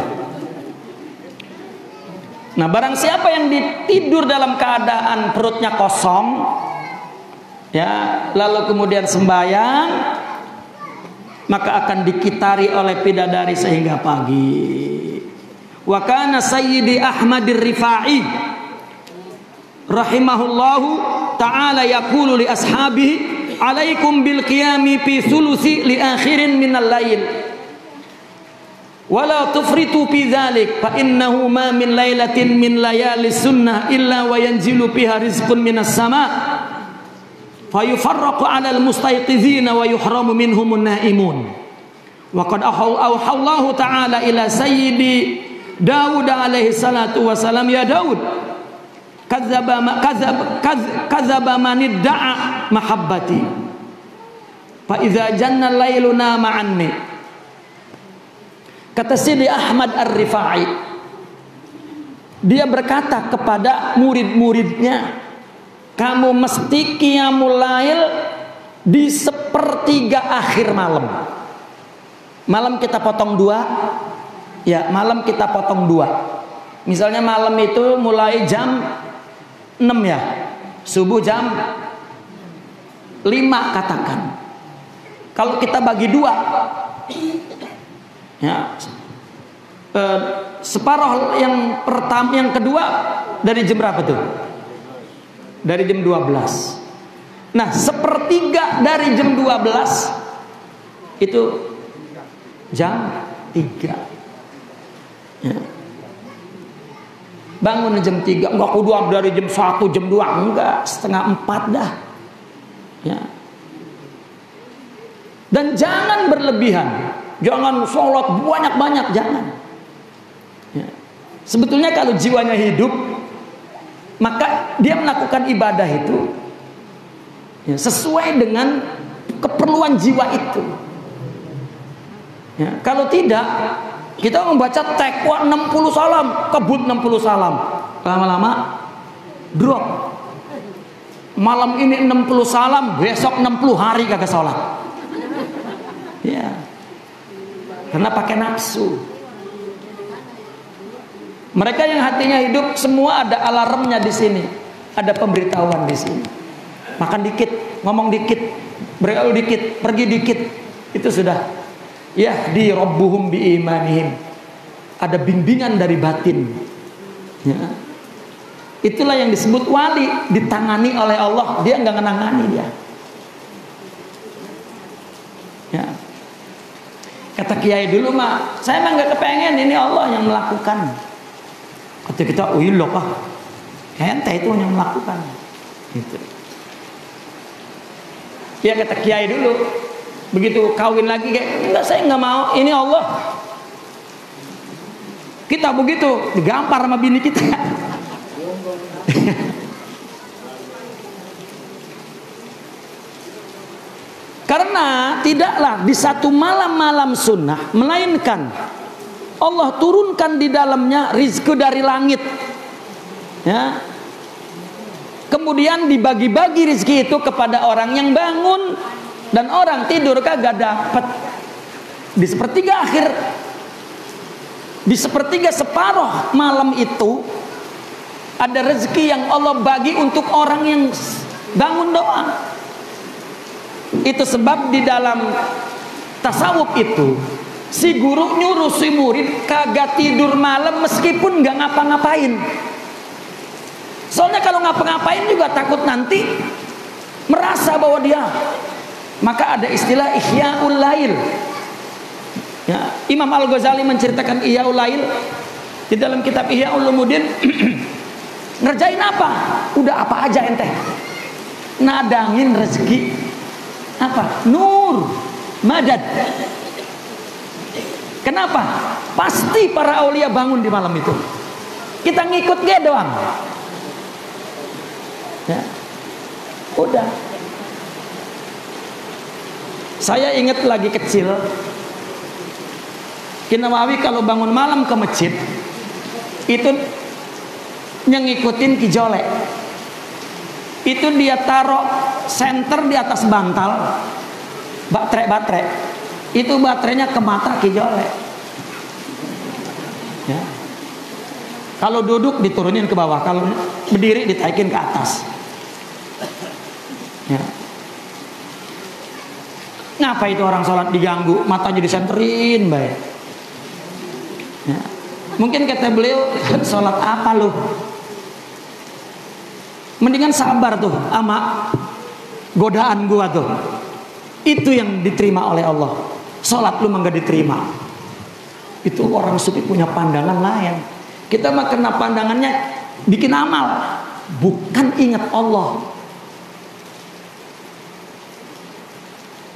Nah, barang siapa yang tidur dalam keadaan perutnya kosong, ya, lalu kemudian sembahyang, maka akan dikitari oleh bidadari sehingga pagi. Wa kana Sayyidi Ahmadir Rifai rahimahullahu ta'ala yaqulu li ashabihi alaikum bil qiyami fi thuluthi li akhirin minal lail wala tufritu fi dzalik fa innahu ma min lailatin min layali sunnah illa wa yanzilu fiha rizqun minas sama fayufarraqu 'alal mustayqizina wa yuhramu minhumun naimun wa qad auhallahu ta'ala ila sayyidi Daud alaihi salatu wasalam ya Daud kadzaba man idda'a mahabbati fa idza janna al-lailu nama anni. Kata Sidi Ahmad Ar-Rifai, dia berkata kepada murid-muridnya, kamu mesti qiyamul lail di sepertiga akhir malam. Malam kita potong dua, ya malam kita potong dua. Misalnya malam itu mulai jam 6 ya, subuh jam 5 katakan. Kalau kita bagi dua, ya, separuh yang pertama, yang kedua dari jam berapa tuh? Dari jam 12. Nah, sepertiga dari jam 12 itu jam 3. Ya. Bangun jam 3, enggak kudu dari jam 1, jam 2, enggak, setengah 4 dah. Ya. Dan jangan berlebihan. Jangan sholat banyak-banyak, jangan. Ya. Sebetulnya kalau jiwanya hidup, maka dia melakukan ibadah itu ya, sesuai dengan keperluan jiwa itu. Ya. Kalau tidak, kita membaca tekwa 60 salam, kebut 60 salam. Lama-lama drop. Malam ini 60 salam, besok 60 hari kagak sholat. Ya. Karena pakai nafsu. Mereka yang hatinya hidup semua ada alarmnya di sini, ada pemberitahuan di sini. Makan dikit, ngomong dikit, bergaul dikit, pergi dikit, itu sudah. Yahdi rabbuhum bi imanihim. Ada bimbingan dari batin. Ya. Itulah yang disebut wali, ditangani oleh Allah, dia nggak ngenangani dia. Ya. Kata kiai dulu mah, saya mah nggak kepengen, ini Allah yang melakukan. Kata kita, loh ah, ente itu yang melakukan. Gitu. Ya kata kiai dulu, begitu kawin lagi kayak, enggak, saya nggak mau, ini Allah. Kita begitu digampar sama bini kita. Karena tidaklah di satu malam-malam sunnah, melainkan Allah turunkan di dalamnya rizki dari langit. Ya. Kemudian dibagi-bagi rizki itu kepada orang yang bangun, dan orang tidur kagak dapat. Di sepertiga akhir, di sepertiga separuh malam itu ada rezeki yang Allah bagi untuk orang yang bangun doang. Itu sebab di dalam tasawuf itu si guru nyuruh si murid kagak tidur malam meskipun nggak ngapa-ngapain. Soalnya kalau ngapa-ngapain juga takut nanti merasa bahwa dia. Maka ada istilah Ihya'ul Lail. Ya, Imam Al-Ghazali menceritakan Ihya'ul Lail di dalam kitab Ihya Ulumuddin. Ngerjain apa? Udah apa aja ente. Nadangin rezeki. Apa? Nur, madad. Kenapa? Pasti para aulia bangun di malam itu. Kita ngikut dia doang. Ya. Udah. Saya ingat lagi kecil, Ki Nawawi kalau bangun malam ke masjid, itu yang ngikutin kijole. Itu dia taruh senter di atas bantal, baterai. Itu baterainya ke mata kijole. Ya. Kalau duduk diturunin ke bawah, kalau berdiri ditaikin ke atas. Ya. Ngapa itu orang sholat diganggu, matanya disenterin baik. Ya. Mungkin kata beliau, sholat apa lu? Mendingan sabar tuh sama godaan gua tuh. Itu yang diterima oleh Allah. Sholat lu mah gak diterima. Itu orang sufi punya pandangan lain. Kita mah kena pandangannya bikin amal, bukan ingat Allah.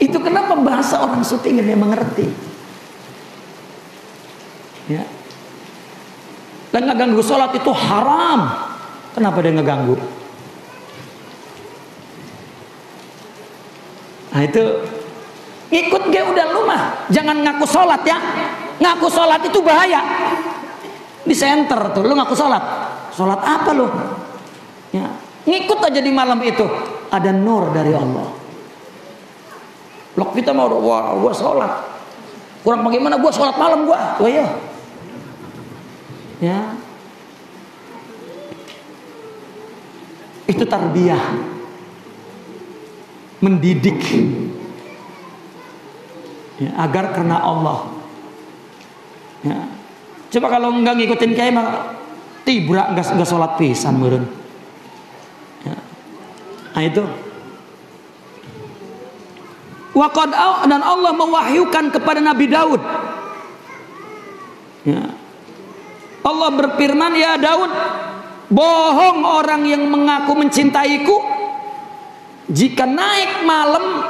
Itu kenapa bahasa orang sufi ingin dia mengerti. Ya. Dan ngeganggu sholat itu haram. Kenapa dia ngeganggu? Nah itu ikut gue udah lu mah, jangan ngaku sholat ya. Ngaku sholat itu bahaya. Di center tuh, lu ngaku sholat. Sholat apa lu? Ya. Ngikut aja di malam itu. Ada nur dari Allah. Lok kita mau, wah gua sholat. Kurang bagaimana gua sholat malam gua. Wah iya. Ya. Itu tarbiyah. Mendidik. Ya, agar karena Allah. Ya. Coba kalau enggak ngikutin kiai mah tibrak enggak sholat pisan meureun. Ya. Nah itu. Waqad dan Allah mewahyukan kepada Nabi Daud. Ya. Allah berfirman, ya Daud, bohong orang yang mengaku mencintaiku jika naik malam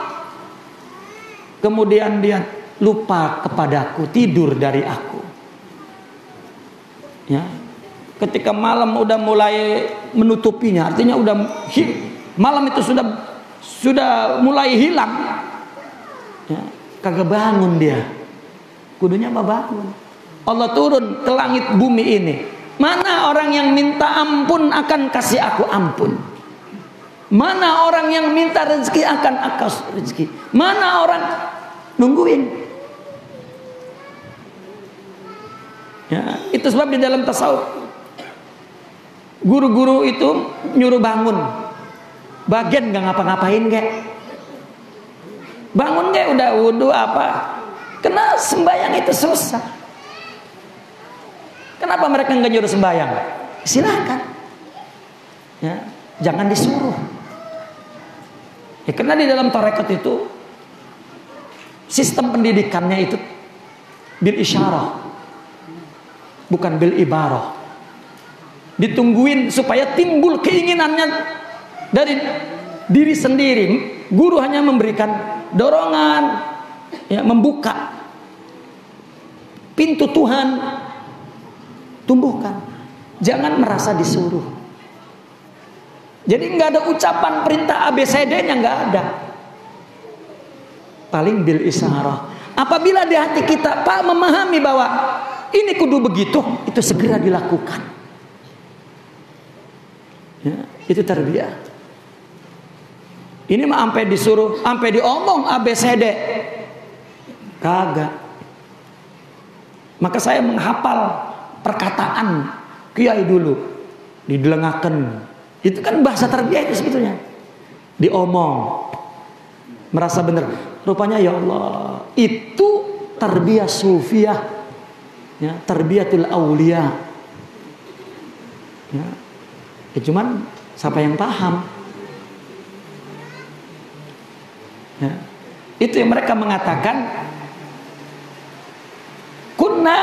kemudian dia lupa kepadaku, tidur dari aku. Ya. Ketika malam udah mulai menutupinya, artinya udah malam itu sudah mulai hilang. Ya, kagak bangun dia. Kudunya apa bangun? Allah turun ke langit bumi ini. Mana orang yang minta ampun akan kasih aku ampun. Mana orang yang minta rezeki akan aku rezeki. Mana orang nungguin. Ya, itu sebab di dalam tasawuf guru-guru itu nyuruh bangun. Bagian gak ngapa-ngapain gak? Bangun gak udah wudhu apa? Karena sembahyang itu susah. Kenapa mereka nggak nyuruh sembahyang? Silakan. Ya, jangan disuruh. Ya, karena di dalam tarekat itu sistem pendidikannya itu bil isyarah, bukan bil ibarah. Ditungguin supaya timbul keinginannya dari diri sendiri. Guru hanya memberikan dorongan, ya, membuka pintu Tuhan, tumbuhkan. Jangan merasa disuruh. Jadi nggak ada ucapan perintah ABCD-nya, nggak ada. Paling bil isyarah. Apabila di hati kita Pak memahami bahwa ini kudu begitu, itu segera dilakukan. Ya, itu tarbiyah. Ini mah sampai disuruh, sampai diomong ABCD, kagak. Maka saya menghafal perkataan kiai dulu, didelengaken. Itu kan bahasa tarbiyah itu sebetulnya. Diomong, merasa benar. Rupanya ya Allah, itu tarbiyah sufiyah, ya, tarbiyatul aulia. Ya. Cuman siapa yang paham? Ya. Itu yang mereka mengatakan kunna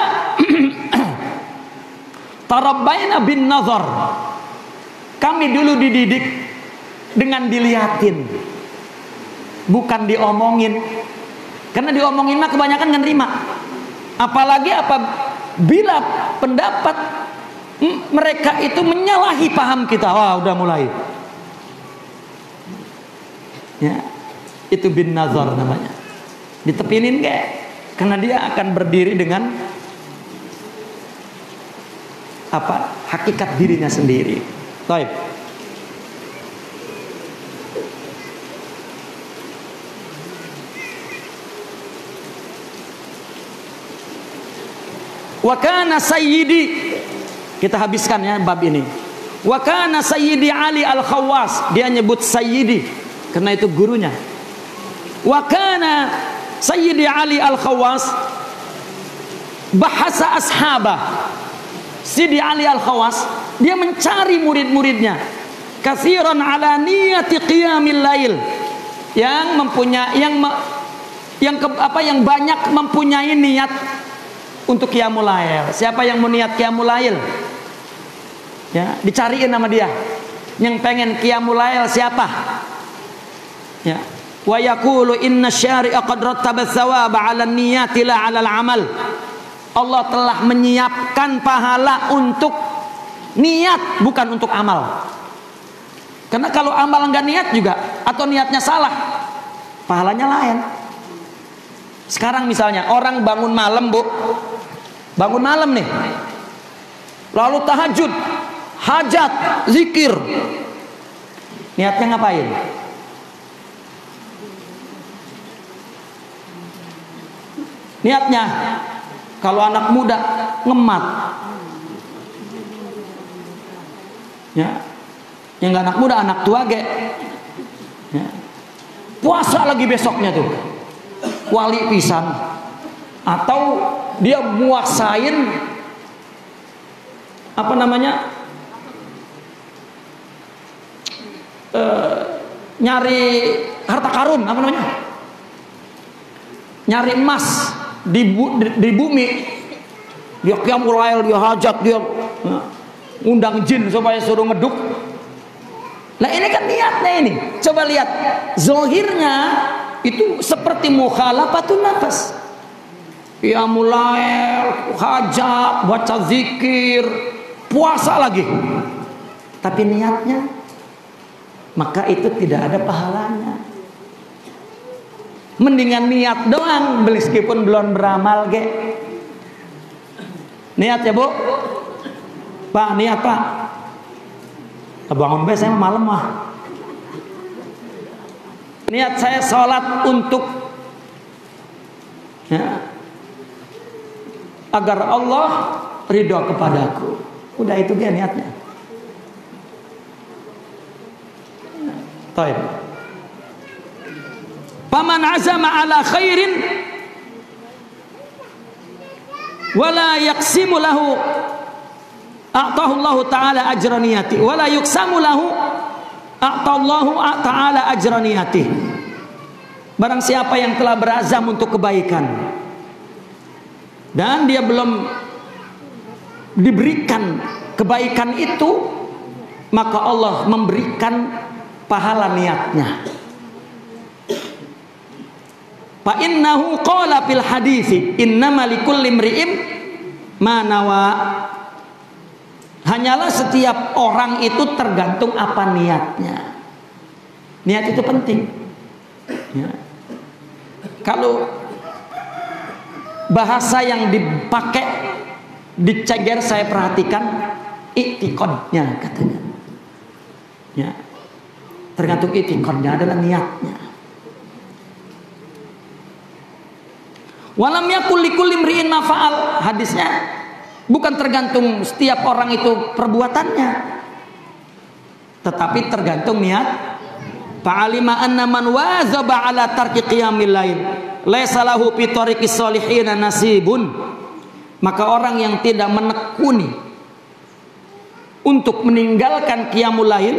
tarabbaina bin nazar. Kami dulu dididik dengan dilihatin, bukan diomongin. Karena diomongin mah kebanyakan nggak nerima. Apalagi apabila pendapat mereka itu menyalahi paham kita, wah udah mulai. Ya. Itu bin nazar namanya. Ditepinin gak? Karena dia akan berdiri dengan hakikat dirinya sendiri. Baik. Wa kana sayyidi, kita habiskan ya bab ini. Wa kana sayyidi Ali Al-Khawwas, dia nyebut sayyidi karena itu gurunya. Wa kana sayyidi Ali Al-Khawwas bahasa ashabah. Sidi Ali Al-Khawwas dia mencari murid-muridnya. Katsiran ala niyati qiyamil lail, yang mempunyai yang banyak mempunyai niat untuk qiyamul lail. Siapa yang mau niat qiyamul lail? Ya, dicariin nama dia. Yang pengen qiyamul lail siapa? Ya. Wa yaqulu inna syari'a qad rattaba tsawaba 'ala niyyati la 'ala al-'amal. Allah telah menyiapkan pahala untuk niat, bukan untuk amal. Karena kalau amal enggak niat juga, atau niatnya salah, pahalanya lain. Sekarang misalnya orang bangun malam, Bu. Bangun malam nih. Lalu tahajud, hajat, zikir. Niatnya ngapain? Niatnya kalau anak muda ngemat. Ya. Yang enggak anak muda, anak tua ge. Ya. Puasa lagi besoknya tuh. Wali pisan. Atau dia muasain nyari harta karun, nyari emas di bumi. Dia qiyamul lail, dia hajat, dia undang jin supaya suruh ngeduk. Nah ini kan niatnya ini. Coba lihat zahirnya itu seperti mukhalafatun nafas. Qiyamul lail, hajat, baca zikir, puasa lagi. Tapi niatnya, maka itu tidak ada pahalanya. Mendingan niat doang, meskipun belum beramal ge. Niat ya, Bu? Pak, niat Pak. Bangun besok saya malam mah. Niat saya sholat untuk agar Allah ridho kepadaku. Udah itu dia niatnya. Baik. Faman azama ala khairin wala yaqsimu lahu a'tahu Allah ta'ala ajra niyati wala yuqsamu lahu a'tahu Allah ta'ala ajra niyati. Barang siapa yang telah berazam untuk kebaikan dan dia belum diberikan kebaikan itu, maka Allah memberikan pahala niatnya. Fa innahu qala fil hadits innama likulli imri'in ma nawa. Hanyalah setiap orang itu tergantung apa niatnya. Niat itu penting. Ya. Kalau bahasa yang dipakai di Ceger saya perhatikan i'tiqadnya katanya. Ya. Tergantung i'tiqadnya adalah niatnya. Walam yakul likulli imri'in ma fa'al. Hadisnya bukan tergantung setiap orang itu perbuatannya, tetapi tergantung niat. Fa'alima anna man wazaba ala tarki qiyamil lail laisa lahu fi tariqis sholihin nasibun. Maka orang yang tidak menekuni untuk meninggalkan qiyamul lail,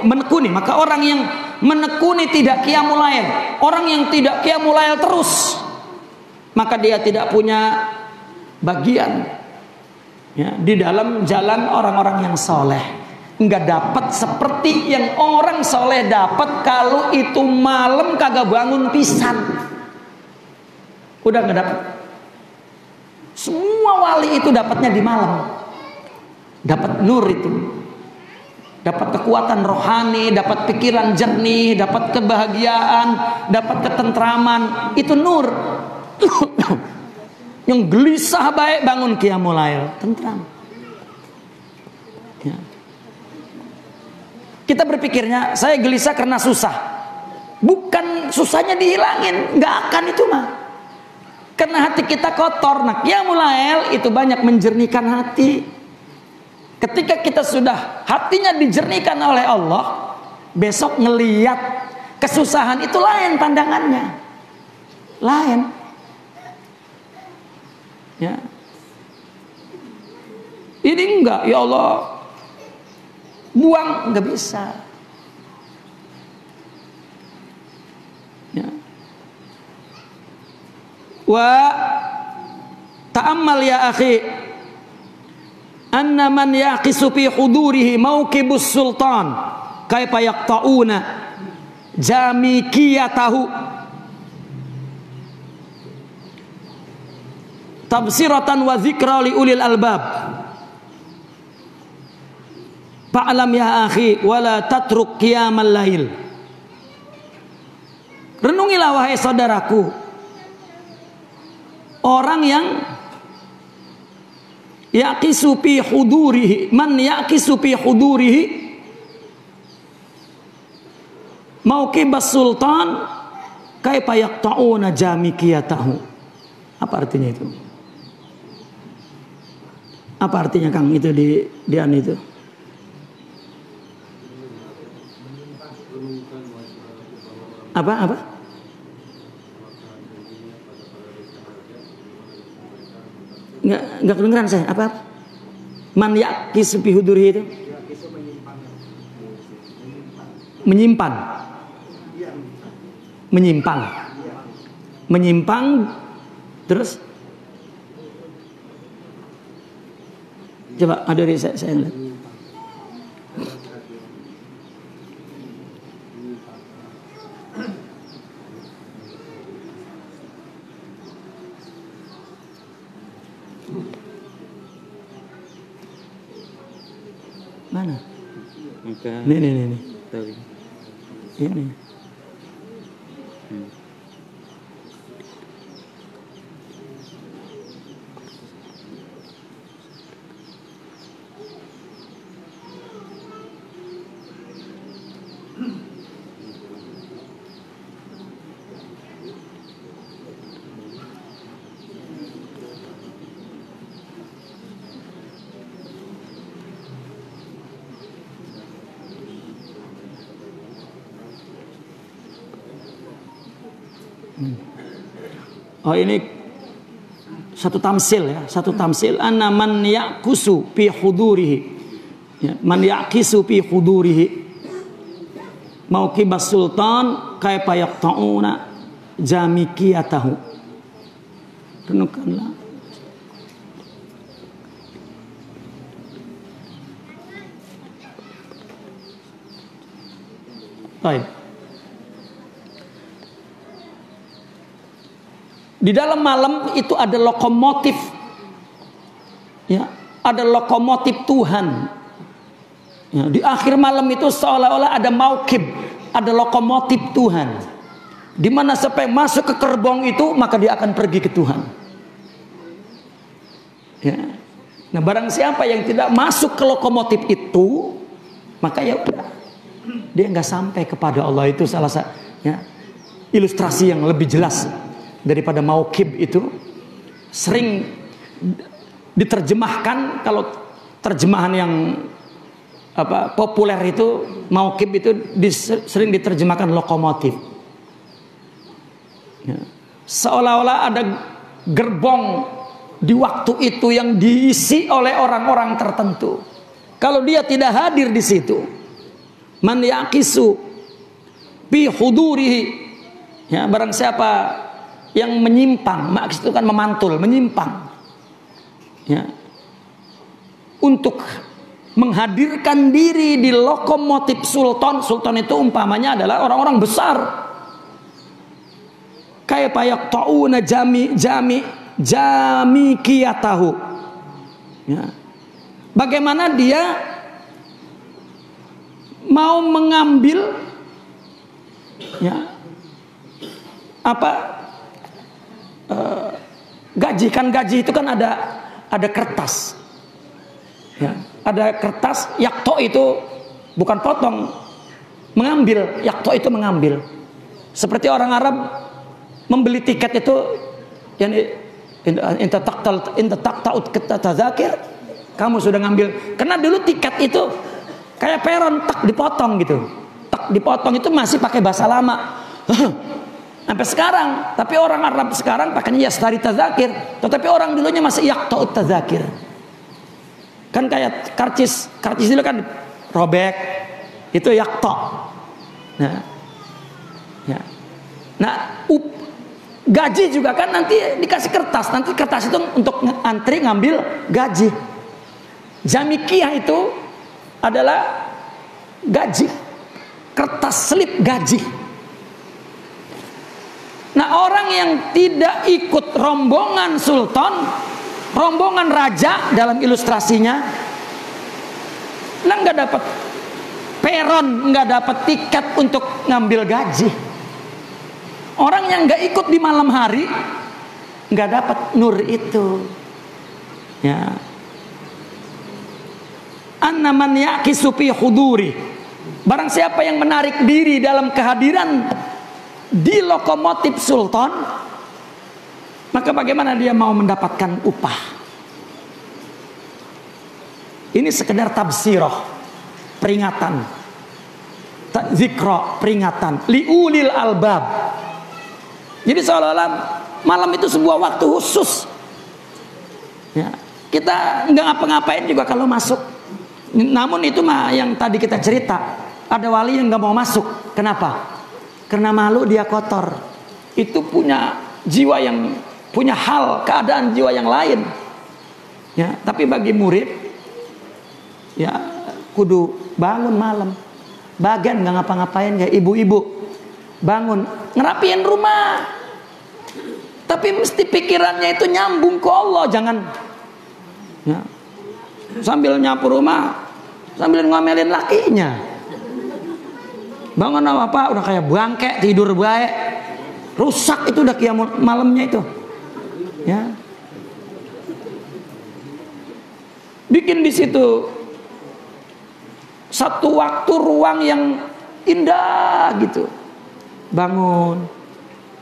menekuni, maka orang yang menekuni tidak qiyamul lail, orang yang tidak qiyamul lail terus, maka dia tidak punya bagian ya, di dalam jalan orang-orang yang soleh. Nggak dapat seperti yang orang soleh dapat kalau itu malam kagak bangun pisan. Udah nggak dapat. Semua wali itu dapatnya di malam. Dapat nur itu. Dapat kekuatan rohani, dapat pikiran jernih, dapat kebahagiaan, dapat ketentraman. Itu nur. yang gelisah baik bangun qiyamul lail, tentram. Ya. Kita berpikirnya saya gelisah karena susah. Bukan susahnya dihilangin, nggak akan itu mah. Karena hati kita kotor. Nah, qiyamul lail itu banyak menjernihkan hati. Ketika kita sudah hatinya dijernihkan oleh Allah, besok ngeliat kesusahan itu lain pandangannya. Lain. Ya. Ini enggak, ya Allah. Buang, enggak bisa. Ya. Wa ta'ammal ya akhi, anna man yaqisu fi hudurihi mauqibus sultan kaifa yaqta'una jamikiyatahu tabsiratan wa dzikra li ulil albab. Fa'lam ya akhi wala tatruk qiyamal lail. Renungilah wahai saudaraku, orang yang yaqisu fi hudurihi, man yaqisu fi hudurihi mauqibas sultan kaifa yaqta'una jamikiyatahu. Apa artinya itu? Apa artinya Kang itu di an itu? Apa? Enggak kedengeran saya. Apa? Man yaqisu fi hudurihi itu? Menyimpang. Terus coba ada dari saya lihat. Mana? Nih. Ini. Oh ini satu tamsil ya, satu tamsil. Anna man yaqusu fi hudurihi, ya, man yaqisu fi hudurihi mauqibas sultan kaifa yaqta'una jamikiyatahu. Renungkanlah. Baik. Di dalam malam itu ada lokomotif, ya, ada lokomotif Tuhan. Ya, di akhir malam itu seolah-olah ada mauqib, ada lokomotif Tuhan. Di mana sampai masuk ke gerbong itu maka dia akan pergi ke Tuhan. Ya. Nah, barang siapa yang tidak masuk ke lokomotif itu, maka ya udah, dia nggak sampai kepada Allah. Itu salah satu ya, ilustrasi yang lebih jelas daripada mauqib itu. Sering diterjemahkan, kalau terjemahan yang populer itu mauqib itu sering diterjemahkan lokomotif. Ya. Seolah-olah ada gerbong di waktu itu yang diisi oleh orang-orang tertentu. Kalau dia tidak hadir di situ, man yaqisu bi hudurihi, ya, barang siapa yang menyimpang, maksud itu kan memantul, menyimpang, ya, untuk menghadirkan diri di lokomotif sultan. Sultan itu umpamanya adalah orang-orang besar. Kaifa yaqta'una jamikiyatahu, ya, bagaimana dia mau mengambil, ya, gaji itu kan ada kertas. Ya, ada kertas. Yakto itu bukan potong, mengambil. Yakto itu mengambil. Seperti orang Arab membeli tiket itu, yang inta taqta'ut tadzakir, kamu sudah ngambil. Karena dulu tiket itu kayak peron, tak dipotong gitu. Tak dipotong itu masih pakai bahasa lama. Sampai sekarang, tapi orang Arab sekarang pakainya yastari tadzakir, tetapi orang dulunya masih yaqta'ut tadzakir. Kan kayak karcis dulu kan robek, itu yaqta'. Nah, gaji juga kan nanti dikasih kertas, nanti kertas itu untuk antri ngambil gaji. Jamikiyah itu adalah gaji, kertas slip gaji. Nah, orang yang tidak ikut rombongan sultan, rombongan raja dalam ilustrasinya, nah nggak dapat peron, nggak dapat tiket untuk ngambil gaji. Orang yang nggak ikut di malam hari nggak dapat nur itu. Ya. Anna man yaqisu fi huduri. Barang siapa yang menarik diri dalam kehadiran di lokomotif sultan, maka bagaimana dia mau mendapatkan upah? Ini sekedar tabsirah, peringatan, zikra, peringatan liulil albab. Jadi seolah-olah malam itu sebuah waktu khusus. Ya, kita nggak ngapa-ngapain juga kalau masuk. Namun itu mah yang tadi kita cerita, ada wali yang nggak mau masuk. Kenapa? Karena malu, dia kotor. Itu punya jiwa yang punya hal, keadaan jiwa yang lain. Ya, tapi bagi murid, ya kudu bangun malam. Bagian nggak ngapa-ngapain, kayak ibu-ibu bangun ngerapiin rumah. Tapi mesti pikirannya itu nyambung ke Allah, jangan ya, sambil nyapu rumah sambil ngomelin lakinya. Bangun apa udah kayak bangke, tidur baik, rusak itu udah qiyamul malamnya itu. Ya. Bikin di situ satu waktu ruang yang indah gitu. Bangun.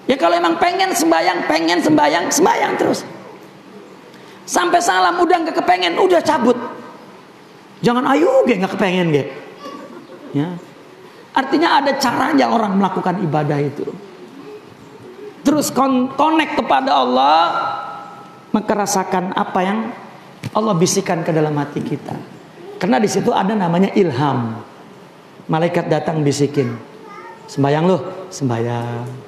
Ya kalau emang pengen sembayang terus. Sampai salam udah nggak kepengen, udah cabut. Jangan ayo nggak kepengen ge. Ya. Artinya ada caranya orang melakukan ibadah itu. Terus connect kepada Allah, maka rasakan apa yang Allah bisikan ke dalam hati kita. Karena di situ ada namanya ilham. Malaikat datang bisikin, sembayang loh, sembayang.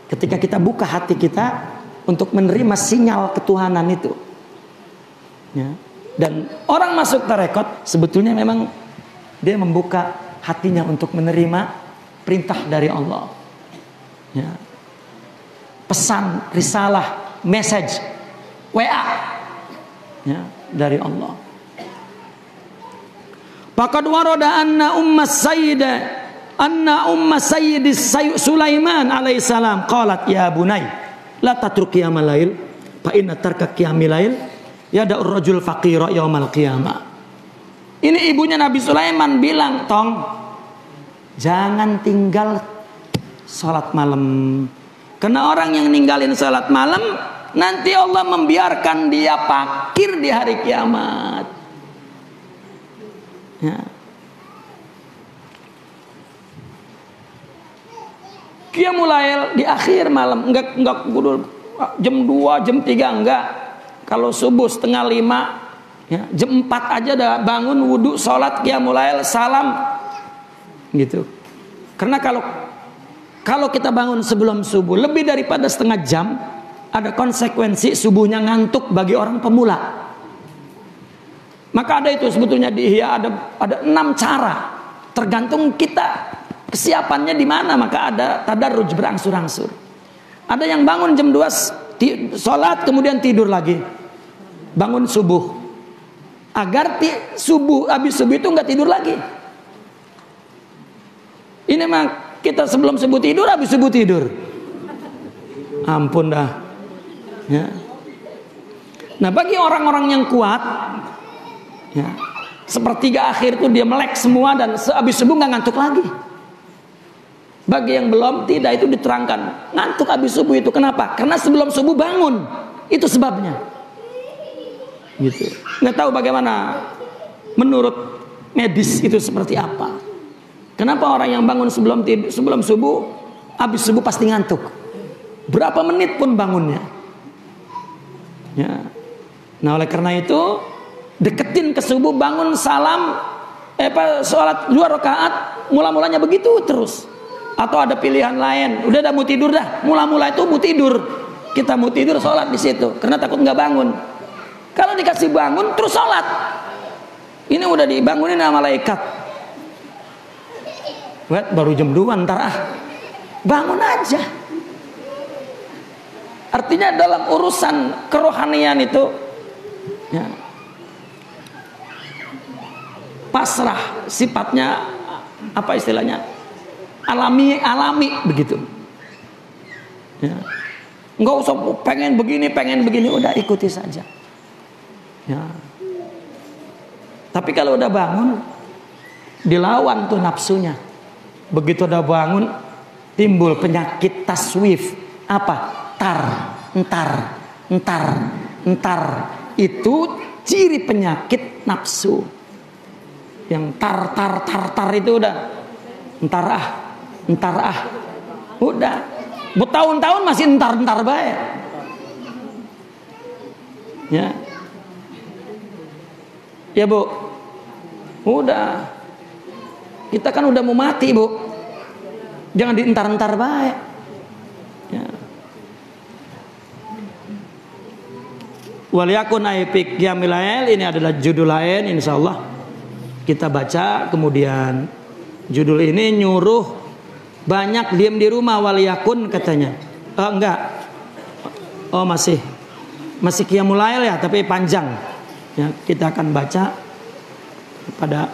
Ketika kita buka hati kita untuk menerima sinyal ketuhanan itu. Ya. Dan orang masuk tarekat sebetulnya memang dia membuka hatinya untuk menerima perintah dari Allah. Ya. Pesan, risalah, message, WA ya, dari Allah. Faqad warada anna umma sayyid Sulaiman alaihissalam qalat ya bunay la tatruk qiyamal lail fa inna tarka qiyamil lail yada'ur rajul faqira yaumal qiyamah. Ini ibunya Nabi Sulaiman bilang, tong, jangan tinggal sholat malam. Karena orang yang ninggalin sholat malam, nanti Allah membiarkan dia fakir di hari kiamat. Ya. Qiyamul lail di akhir malam, enggak jam 2, jam 3 enggak. Kalau subuh 4:30, ya, jam 4 aja udah bangun, wudhu, sholat, qiyamul lail, salam gitu. Karena kalau kita bangun sebelum subuh lebih daripada setengah jam, ada konsekuensi subuhnya ngantuk bagi orang pemula. Maka ada itu sebetulnya di Ihya ada 6 cara, tergantung kita kesiapannya di mana. Maka ada tadarruj, berangsur-angsur. Ada yang bangun jam 2 sholat kemudian tidur lagi, bangun subuh. Agar habis subuh itu nggak tidur lagi. Ini mah kita sebelum subuh tidur, habis subuh tidur. Ampun dah. Ya. Nah, bagi orang-orang yang kuat, ya, sepertiga akhir itu dia melek semua dan habis subuh nggak ngantuk lagi. Bagi yang belum, tidak, itu diterangkan ngantuk habis subuh itu kenapa? Karena sebelum subuh bangun, itu sebabnya. Gitu. Nggak tahu bagaimana menurut medis itu seperti apa. Kenapa orang yang bangun sebelum subuh, habis subuh pasti ngantuk. Berapa menit pun bangunnya. Ya. Nah, oleh karena itu deketin ke subuh, bangun, salam, sholat 2 rakaat, mula-mulanya begitu terus. Atau ada pilihan lain, udah mau tidur dah, mula-mula itu mau tidur, kita mau tidur sholat di situ, karena takut nggak bangun. Kalau dikasih bangun terus sholat, ini udah dibangunin sama malaikat. Baru jam 2 ntar bangun aja. Artinya dalam urusan kerohanian itu, ya, pasrah, sifatnya apa istilahnya, alami begitu. Ya. Nggak usah pengen begini, udah ikuti saja. Ya. Tapi kalau udah bangun, dilawan tuh nafsunya. Begitu udah bangun, timbul penyakit taswif. Apa? Entar. Itu ciri penyakit nafsu. Yang tar itu udah entar udah bertahun-tahun masih entar baik. Ya Bu, udah, kita kan udah mau mati Bu, jangan dientar-entar baik. Ya. Waliyakun aipik qiyamil lail, ini adalah judul lain, insyaallah kita baca. Kemudian judul ini nyuruh banyak diam di rumah. Waliyakun katanya, enggak, masih qiyamul lail ya, tapi panjang ya. Kita akan baca pada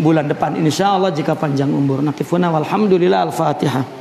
bulan depan insyaallah jika panjang umur. Nakifuna walhamdulillah. Al-Fatihah.